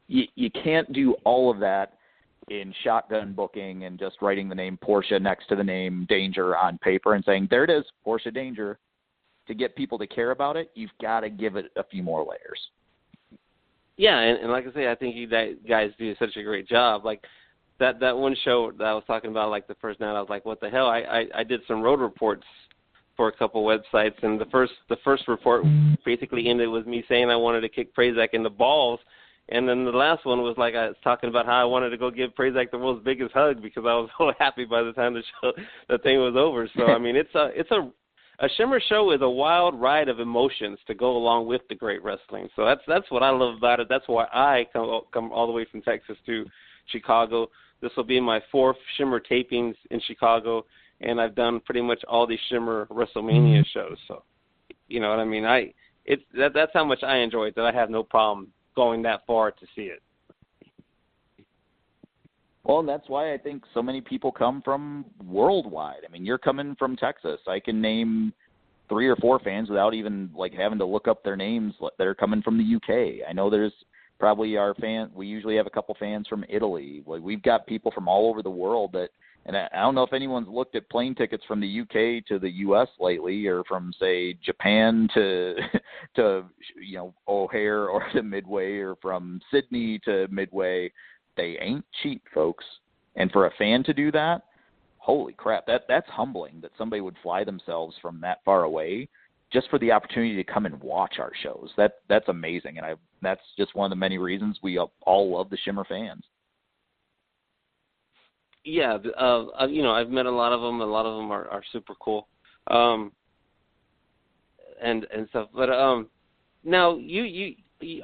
You can't do all of that in shotgun booking and just writing the name Portia next to the name Danger on paper and saying, there it is, Portia Danger. To get people to care about it, you've got to give it a few more layers. Yeah, and like I say, I think you guys do such a great job. Like, that one show that I was talking about, like the first night, I was like, what the hell? I did some road reports for a couple websites, and the first report basically ended with me saying I wanted to kick Prazak in the balls, And then the last one was like I was talking about how I wanted to go give Prazak the world's biggest hug because I was so happy by the time the thing was over. So I mean, it's a Shimmer show is a wild ride of emotions to go along with the great wrestling. So that's what I love about it. That's why I come all the way from Texas to Chicago. This will be my 4th Shimmer tapings in Chicago, and I've done pretty much all these Shimmer WrestleMania shows. So, you know what I mean? That's how much I enjoy it, that I have no problem going that far to see it. Well, and that's why I think so many people come from worldwide. I mean, you're coming from Texas. I can name 3 or 4 fans without even like having to look up their names that are coming from the UK. I know there's probably we usually have a couple fans from Italy. We've got people from all over the world and I don't know if anyone's looked at plane tickets from the UK to the US lately, or from say Japan to O'Hare or to Midway, or from Sydney to Midway. They ain't cheap, folks. And for a fan to do that, holy crap, that's humbling that somebody would fly themselves from that far away just for the opportunity to come and watch our shows. That's amazing, and that's just one of the many reasons we all love the Shimmer fans. Yeah, I've met a lot of them. A lot of them are super cool, and stuff. But now you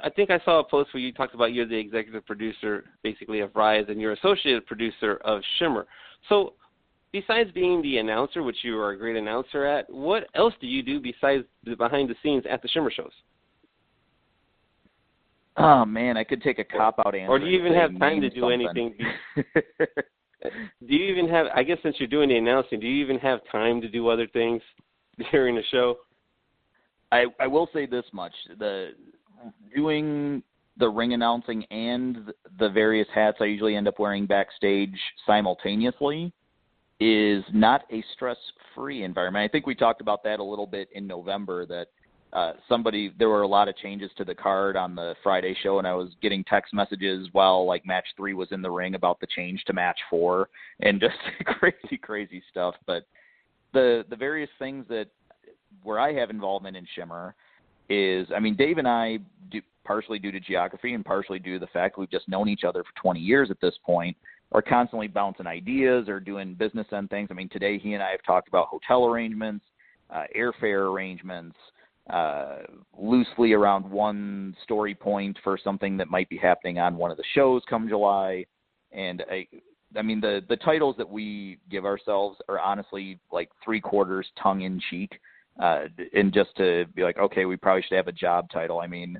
I think I saw a post where you talked about you're the executive producer, basically, of Rise, and you're associate producer of Shimmer. So besides being the announcer, which you are a great announcer at, what else do you do besides the behind the scenes at the Shimmer shows? Oh, man, I could take a cop-out answer. Or do you even have time to do anything? Do you even have, I guess since you're doing the announcing, do you even have time to do other things during the show? I will say this much. Doing the ring announcing and the various hats I usually end up wearing backstage simultaneously is not a stress-free environment. I think we talked about that a little bit in November, that there were a lot of changes to the card on the Friday show, and I was getting text messages while like match 3 was in the ring about the change to match 4 and just crazy stuff. But the various things where I have involvement in Shimmer is, I mean, Dave and I, partially due to geography and partially due to the fact we've just known each other for 20 years at this point, are constantly bouncing ideas or doing business end things. I mean, today he and I have talked about hotel arrangements, airfare arrangements, loosely around one story point for something that might be happening on one of the shows come July. And I mean, the titles that we give ourselves are honestly like 3/4 tongue-in-cheek, and just to be like, okay, we probably should have a job title. I mean,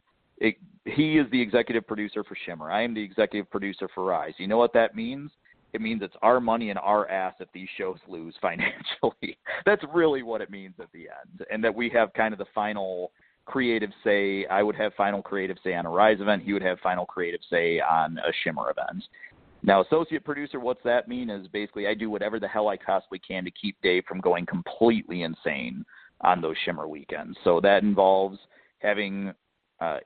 he is the executive producer for Shimmer. I am the executive producer for Rise. You know what that means? It means it's our money and our ass if these shows lose financially. That's really what it means at the end. And that we have kind of the final creative say. I would have final creative say on a Rise event. He would have final creative say on a Shimmer event. Now, associate producer, what's that mean is basically I do whatever the hell I possibly can to keep Dave from going completely insane on those Shimmer weekends. So that involves having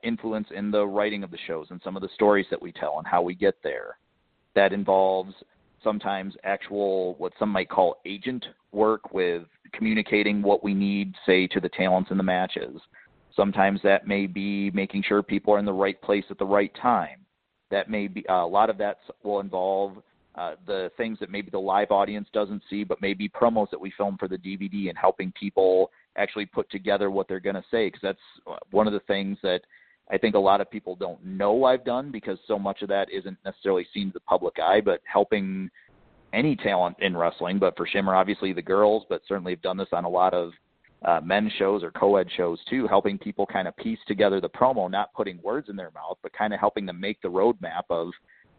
influence in the writing of the shows and some of the stories that we tell and how we get there. That involves sometimes actual, what some might call agent work, with communicating what we need, say, to the talents in the matches. Sometimes that may be making sure people are in the right place at the right time. That may be, a lot of that will involve the things that maybe the live audience doesn't see, but maybe promos that we film for the DVD and helping people actually put together what they're going to say. Because that's one of the things that I think a lot of people don't know I've done, because so much of that isn't necessarily seen to the public eye, but helping any talent in wrestling, but for Shimmer, obviously the girls, but certainly have done this on a lot of men's shows or co-ed shows too, helping people kind of piece together the promo, not putting words in their mouth, but kind of helping them make the roadmap of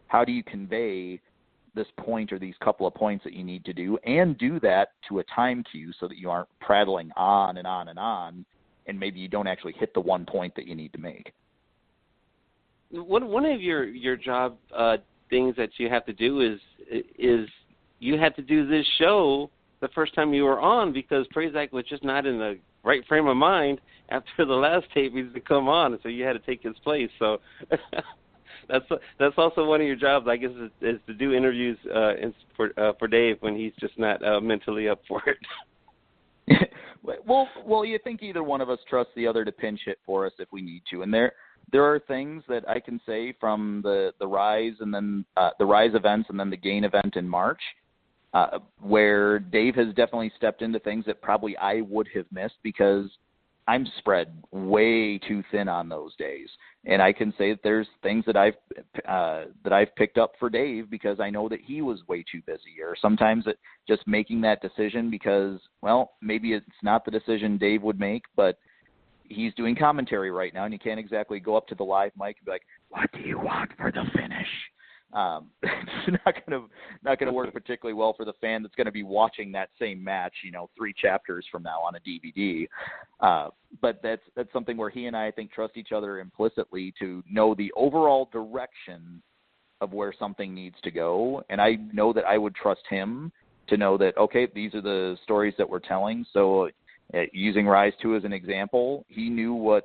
how do you convey this point or these couple of points that you need to do, and do that to a time cue so that you aren't prattling on and on and on, and maybe you don't actually hit the one point that you need to make. One of your job things that you have to do is you had to do this show the first time you were on, because Prazak was just not in the right frame of mind after the last tapings to come on, so you had to take his place. So that's also one of your jobs, I guess, is to do interviews for Dave when he's just not mentally up for it. Well, you think either one of us trusts the other to pinch hit for us if we need to, and there are things that I can say from the Rise and then the Rise events and then the Gain event in March, where Dave has definitely stepped into things that probably I would have missed because I'm spread way too thin on those days. And I can say that there's things that I've picked up for Dave because I know that he was way too busy, or sometimes it just making that decision because, well, maybe it's not the decision Dave would make, but he's doing commentary right now, and you can't exactly go up to the live mic and be like, "What do you want for the finish?" It's not gonna work particularly well for the fan that's going to be watching that same match, 3 chapters from now on a DVD. But that's something where he and I think, trust each other implicitly to know the overall direction of where something needs to go. And I know that I would trust him to know that, okay, these are the stories that we're telling. So using Rise 2 as an example, he knew what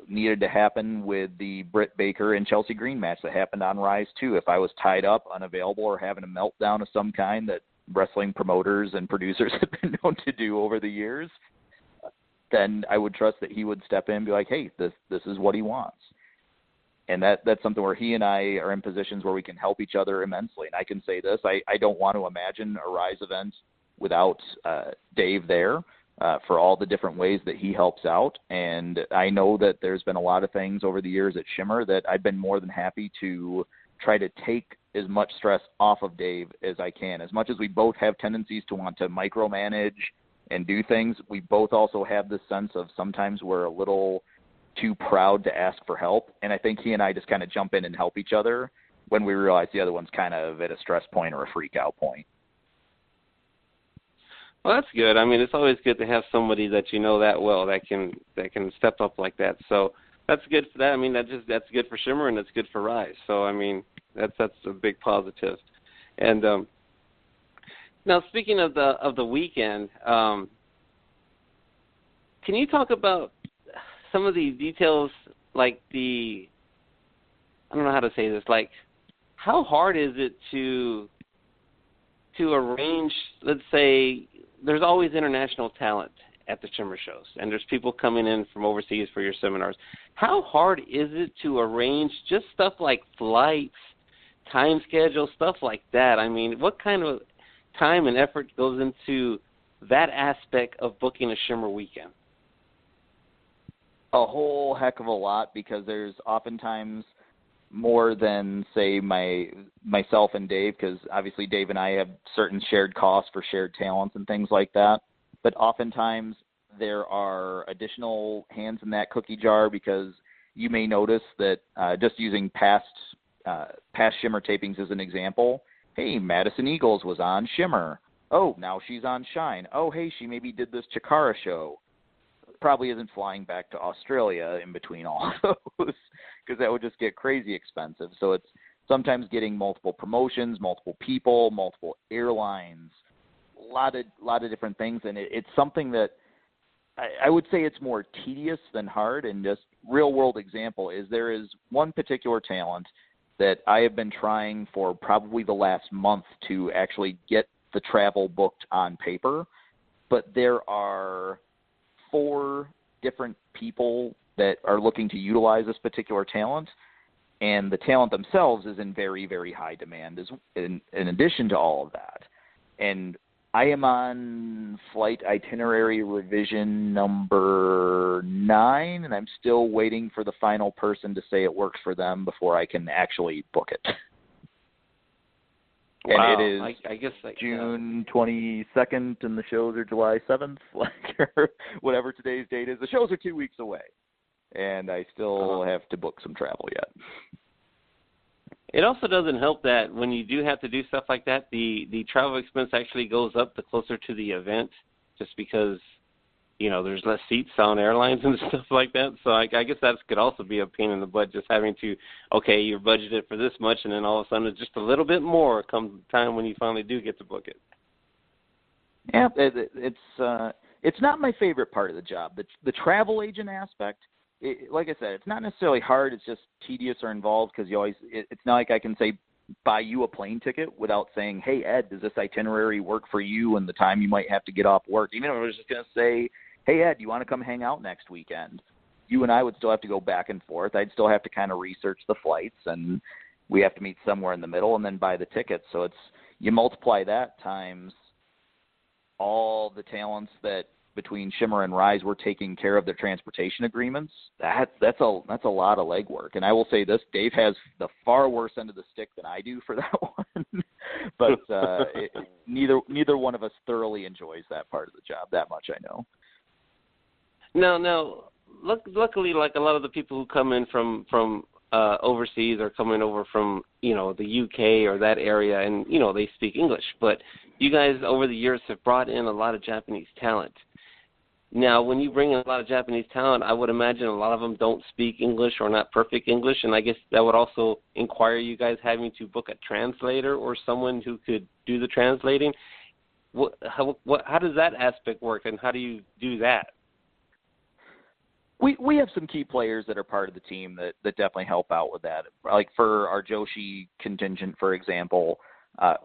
needed to happen with the Britt Baker and Chelsea Green match that happened on Rise 2. If I was tied up, unavailable, or having a meltdown of some kind that wrestling promoters and producers have been known to do over the years, then I would trust that he would step in and be like, hey, this is what he wants. And that's something where he and I are in positions where we can help each other immensely. And I can say this, I don't want to imagine a Rise event without Dave there. For all the different ways that he helps out. And I know that there's been a lot of things over the years at Shimmer that I've been more than happy to try to take as much stress off of Dave as I can. As much as we both have tendencies to want to micromanage and do things, we both also have this sense of sometimes we're a little too proud to ask for help. And I think he and I just kind of jump in and help each other when we realize the other one's kind of at a stress point or a freak out point. Well, that's good. I mean, it's always good to have somebody that you know that well that can step up like that. So that's good for that. I mean, that's good for Shimmer and that's good for Rise. So I mean, that's a big positive. And now, speaking of the weekend, can you talk about some of the details, like I don't know how to say this, like how hard is it to arrange, let's say, there's always international talent at the Shimmer shows, and there's people coming in from overseas for your seminars. How hard is it to arrange just stuff like flights, time schedule, stuff like that? I mean, what kind of time and effort goes into that aspect of booking a Shimmer weekend? A whole heck of a lot, because there's oftentimes more than, say, myself and Dave, because obviously Dave and I have certain shared costs for shared talents and things like that. But oftentimes there are additional hands in that cookie jar, because you may notice that just using past Shimmer tapings as an example, hey, Madison Eagles was on Shimmer. Oh, now she's on Shine. Oh, hey, she maybe did this Chikara show. Probably isn't flying back to Australia in between all of those, because that would just get crazy expensive. So it's sometimes getting multiple promotions, multiple people, multiple airlines, a lot of different things. And it's something that I would say it's more tedious than hard. And just real world example is there is one particular talent that I have been trying for probably the last month to actually get the travel booked on paper. But there are 4 different people that are looking to utilize this particular talent, and the talent themselves is in very, very high demand in addition to all of that. And I am on flight itinerary revision number 9, and I'm still waiting for the final person to say it works for them before I can actually book it. Wow. And it is I guess June 22nd, and the shows are July 7th, or whatever today's date is. The shows are 2 weeks away, and I still have to book some travel yet. It also doesn't help that when you do have to do stuff like that, the travel expense actually goes up the closer to the event, just because, there's less seats on airlines and stuff like that. So I guess that could also be a pain in the butt, just having to, okay, you're budgeted for this much, and then all of a sudden it's just a little bit more come the time when you finally do get to book it. Yeah, it's not my favorite part of the job. The travel agent aspect, like I said, it's not necessarily hard. It's just tedious or involved, because it's not like I can say, buy you a plane ticket without saying, hey, Ed, does this itinerary work for you and the time you might have to get off work? Even if I was just going to say, hey, Ed, you want to come hang out next weekend? You and I would still have to go back and forth. I'd still have to kind of research the flights, and we have to meet somewhere in the middle and then buy the tickets. So you multiply that times all the talents that between Shimmer and Rise were taking care of their transportation agreements. That's a lot of legwork. And I will say this, Dave has the far worse end of the stick than I do for that one. But neither one of us thoroughly enjoys that part of the job. That much I know. No. Luckily, like a lot of the people who come in from overseas or coming over from, the UK or that area, and, they speak English. But you guys over the years have brought in a lot of Japanese talent. Now, when you bring in a lot of Japanese talent, I would imagine a lot of them don't speak English or not perfect English, and I guess that would also inquire you guys having to book a translator or someone who could do the translating. How does that aspect work, and how do you do that? We have some key players that are part of the team that definitely help out with that. Like for our Joshi contingent, for example,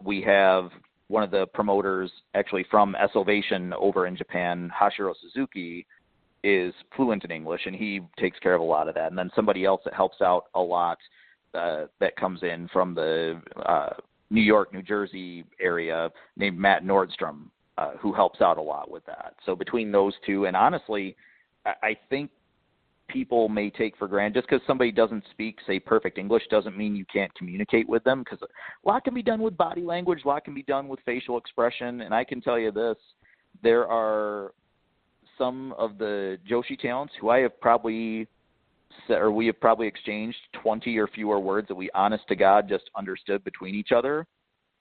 we have one of the promoters actually from Esovation over in Japan, Hashiro Suzuki, is fluent in English, and he takes care of a lot of that. And then somebody else that helps out a lot that comes in from the New York, New Jersey area named Matt Nordstrom, who helps out a lot with that. So between those two, and honestly, I think people may take for granted just because somebody doesn't speak, say, perfect English doesn't mean you can't communicate with them, because a lot can be done with body language, a lot can be done with facial expression. And I can tell you this, there are some of the Joshi talents who we have probably exchanged 20 or fewer words that we honest to God just understood between each other,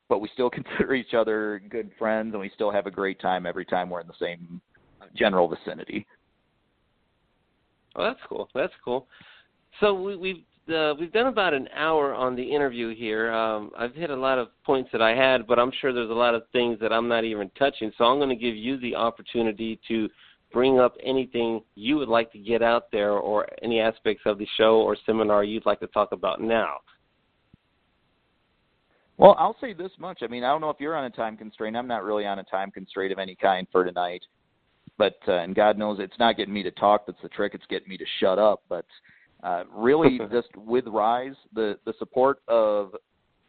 but we still consider each other good friends, and we still have a great time every time we're in the same general vicinity. Oh, that's cool. So we've done about an hour on the interview here. I've hit a lot of points that I had, but I'm sure there's a lot of things that I'm not even touching. So I'm going to give you the opportunity to bring up anything you would like to get out there, or any aspects of the show or seminar you'd like to talk about now. Well, I'll say this much. I mean, I don't know if you're on a time constraint. I'm not really on a time constraint of any kind for tonight. But, and God knows it's not getting me to talk that's the trick. It's getting me to shut up. But really, just with Rise, the support of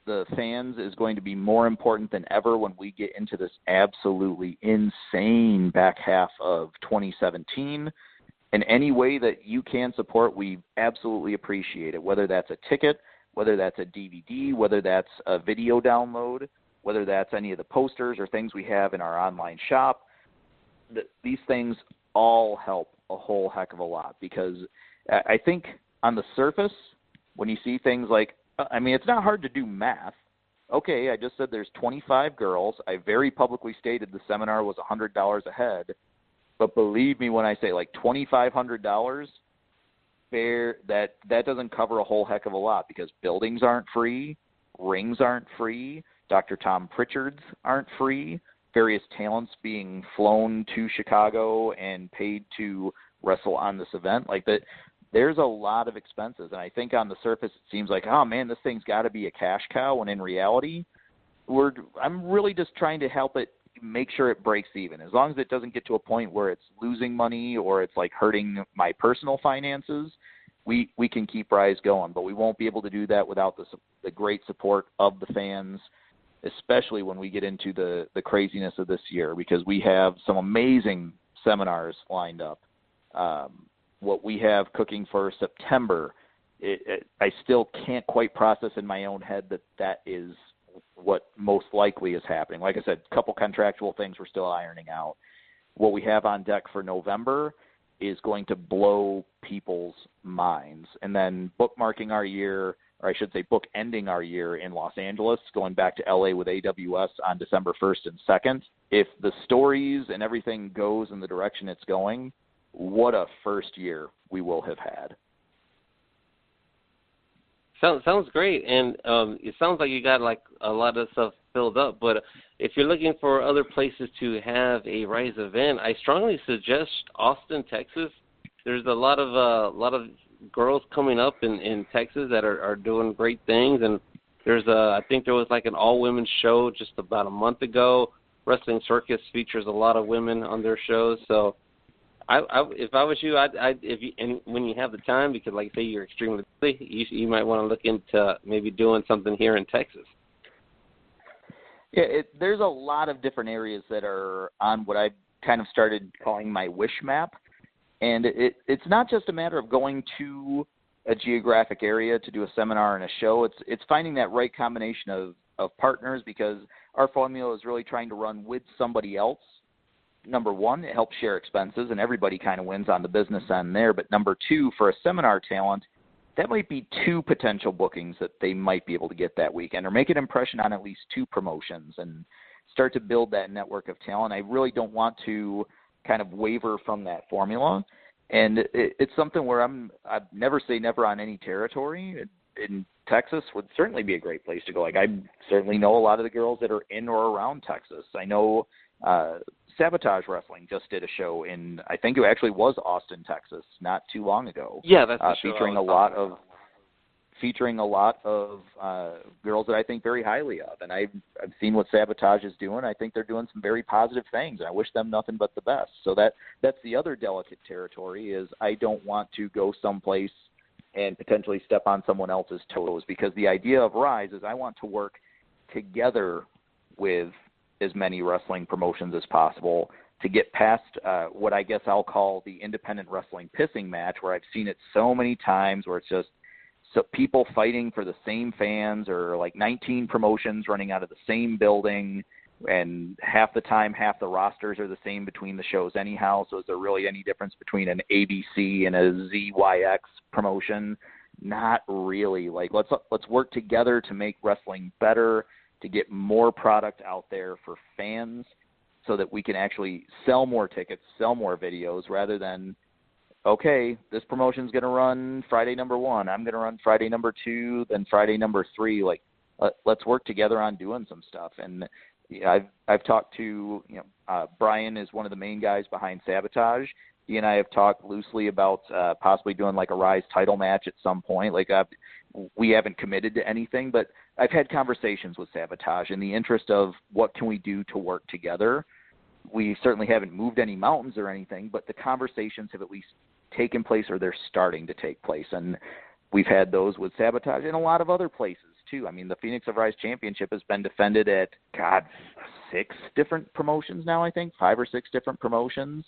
the fans is going to be more important than ever when we get into this absolutely insane back half of 2017. In any way that you can support, we absolutely appreciate it, whether that's a ticket, whether that's a DVD, whether that's a video download, whether that's any of the posters or things we have in our online shop. These things all help a whole heck of a lot, because I think on the surface, when you see things like, I mean, it's not hard to do math. Okay, I just said there's 25 girls. I very publicly stated the seminar was $100 a head. But believe me when I say like $2,500, that doesn't cover a whole heck of a lot, because buildings aren't free, rings aren't free, Dr. Tom Pritchard's aren't free, various talents being flown to Chicago and paid to wrestle on this event. Like that, there's a lot of expenses. And I think on the surface it seems like, oh man, this thing's got to be a cash cow. When in reality, I'm really just trying to help it make sure it breaks even. As long as it doesn't get to a point where it's losing money or it's like hurting my personal finances, we can keep Rise going. But we won't be able to do that without the great support of the fans, especially when we get into the craziness of this year, because we have some amazing seminars lined up. What we have cooking for September, I still can't quite process in my own head that is what most likely is happening. Like I said, a couple contractual things we're still ironing out. What we have on deck for November is going to blow people's minds. And then bookmarking our year, or I should say bookending our year in Los Angeles, going back to LA with AWS on December 1st and 2nd. If the stories and everything goes in the direction it's going, what a first year we will have had. Sounds great, and it sounds like you got like a lot of stuff filled up. But if you're looking for other places to have a Rise event, I strongly suggest Austin, Texas. There's a lot of girls coming up in Texas that are doing great things, and I think there was like an all-women's show just about a month ago. Wrestling Circus features a lot of women on their shows, so if I was you, and when you have the time, because like I say, you're extremely busy, you might want to look into maybe doing something here in Texas. Yeah, there's a lot of different areas that are on what I kind of started calling my wish map, and it's not just a matter of going to a geographic area to do a seminar and a show. It's finding that right combination of partners, because our formula is really trying to run with somebody else. Number one, it helps share expenses, and everybody kind of wins on the business end there. But number two, for a seminar talent, that might be 2 potential bookings that they might be able to get that weekend, or make an impression on at least 2 promotions and start to build that network of talent. I really don't want to kind of waver from that formula. And it's something where I'd never say never on any territory. In Texas would certainly be a great place to go. Like, I certainly know a lot of the girls that are in or around Texas. I know Sabotage Wrestling just did a show in, I think it actually was Austin, Texas, not too long ago. Yeah, that's the show featuring a lot of girls that I think very highly of. And I've seen what Sabotage is doing. I think they're doing some very positive things, and I wish them nothing but the best. So that's the other delicate territory, is I don't want to go someplace and potentially step on someone else's toes, because the idea of Rise is I want to work together with as many wrestling promotions as possible to get past what I guess I'll call the independent wrestling pissing match, where I've seen it so many times, where it's just people fighting for the same fans, or like 19 promotions running out of the same building, and half the time half the rosters are the same between the shows anyhow. So is there really any difference between an ABC and a ZYX promotion? Not really. Like, let's work together to make wrestling better, to get more product out there for fans, so that we can actually sell more tickets, sell more videos, rather than, okay, this promotion's going to run Friday number 1, I'm going to run Friday number 2, then Friday number 3. Like, let's work together on doing some stuff. And I've talked to, Brian is one of the main guys behind Sabotage. He and I have talked loosely about possibly doing like a Rise title match at some point. Like, we haven't committed to anything, but I've had conversations with Sabotage in the interest of what can we do to work together. We certainly haven't moved any mountains or anything, but the conversations have at least taken place, or they're starting to take place. And we've had those with Sabotage and a lot of other places too. I mean, the Phoenix of Rise Championship has been defended at, 6 different promotions now, I think, 5 or 6 different promotions,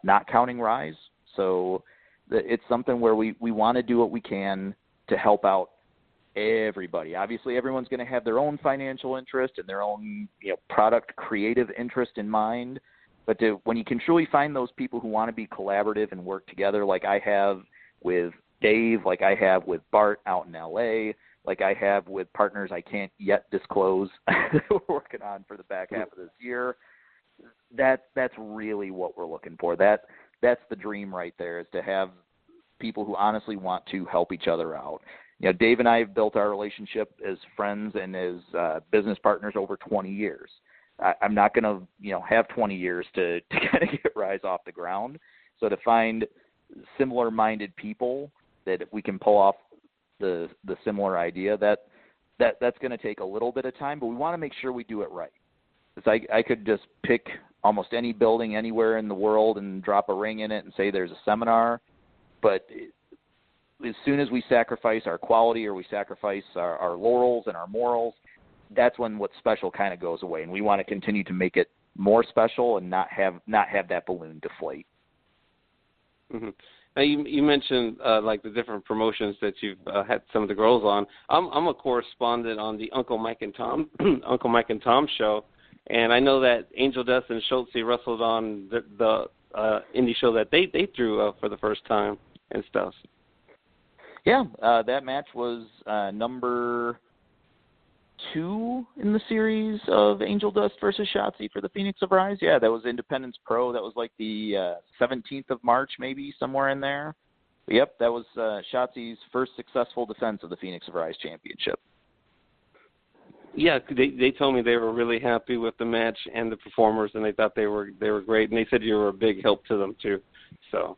not counting Rise. So it's something where we want to do what we can to help out everybody. Obviously, everyone's going to have their own financial interest and their own product creative interest in mind. But when you can truly find those people who want to be collaborative and work together, like I have with Dave, like I have with Bart out in LA, like I have with partners I can't yet disclose that we're working on for the back half of this year, that's really what we're looking for. That's the dream right there, is to have people who honestly want to help each other out. Dave and I have built our relationship as friends and as business partners over 20 years. I'm not going to, have 20 years to kind of get Rise off the ground. So to find similar-minded people that we can pull off the similar idea, that's going to take a little bit of time, but we want to make sure we do it right. Because I could just pick almost any building anywhere in the world and drop a ring in it and say there's a seminar, but as soon as we sacrifice our quality, or we sacrifice our laurels and our morals, that's when what's special kind of goes away. And we want to continue to make it more special and not have that balloon deflate. Mm-hmm. Now you mentioned like the different promotions that you've had some of the girls on. I'm a correspondent on the Uncle Mike and Tom show, and I know that Angel Dust and Schultze wrestled on the indie show that they threw for the first time and stuff. Yeah, that match was number 2 in the series of Angel Dust versus Shotzi for the Phoenix of Rise. Yeah, that was Independence Pro. That was like the 17th of March, maybe, somewhere in there. But yep, that was Shotzi's first successful defense of the Phoenix of Rise Championship. Yeah, they told me they were really happy with the match and the performers, and they thought they were great, and they said you were a big help to them too. So,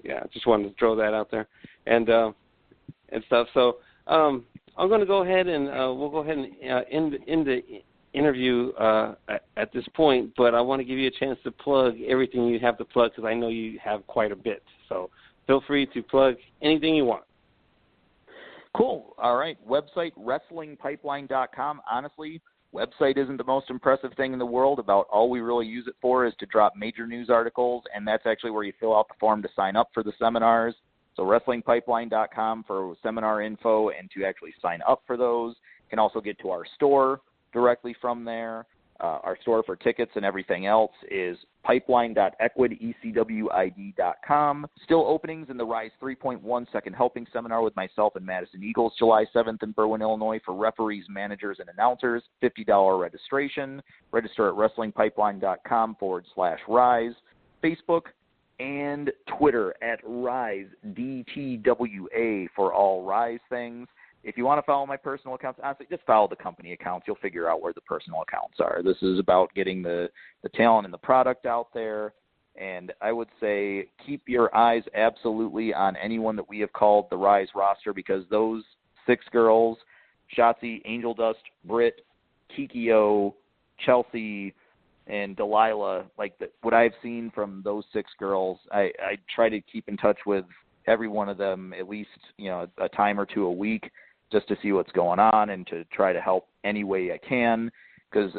yeah, just wanted to throw that out there and stuff. So, I'm going to go ahead and we'll go ahead and end the interview at this point, but I want to give you a chance to plug everything you have to plug because I know you have quite a bit. So feel free to plug anything you want. Cool. All right. Website, WrestlingPipeline.com. Honestly, website isn't the most impressive thing in the world. About all we really use it for is to drop major news articles, and that's actually where you fill out the form to sign up for the seminars. So WrestlingPipeline.com for seminar info and to actually sign up for those. You can also get to our store directly from there. Our store for tickets and everything else is pipeline.equidecwid.com. Still openings in the Rise 3.1 Second Helping Seminar with myself and Madison Eagles, July 7th in Berwyn, Illinois, for referees, managers, and announcers. $50 registration. Register at wrestlingpipeline.com/Rise. Facebook and Twitter at Rise DTWA for all Rise things. If you want to follow my personal accounts, honestly, just follow the company accounts. You'll figure out where the personal accounts are. This is about getting the talent and the product out there. And I would say keep your eyes absolutely on anyone that we have called the Rise roster, because those 6 girls, Shotzi, Angel Dust, Britt, Kikio, Chelsea, and Delilah, what I've seen from those 6 girls, I try to keep in touch with every one of them at least, a time or two a week, just to see what's going on and to try to help any way I can, because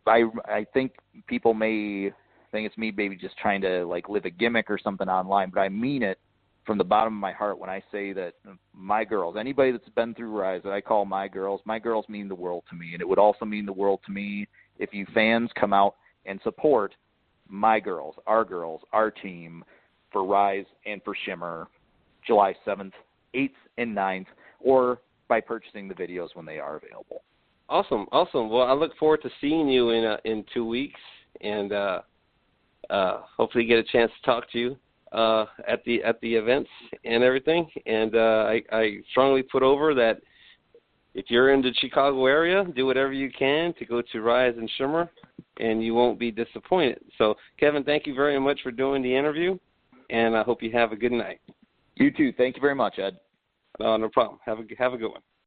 I think people may think it's me maybe just trying to live a gimmick or something online, but I mean it from the bottom of my heart when I say that my girls, anybody that's been through Rise that I call my girls mean the world to me, and it would also mean the world to me if you fans come out and support my girls, our team for Rise and for Shimmer, July 7th, 8th, and 9th, or by purchasing the videos when they are available. Awesome. Well, I look forward to seeing you in 2 weeks, and hopefully get a chance to talk to you at the events and everything. And I strongly put over that if you're in the Chicago area, do whatever you can to go to Rise and Shimmer, and you won't be disappointed. So, Kevin, thank you very much for doing the interview, and I hope you have a good night. You too. Thank you very much, Ed. No problem. Have a good one.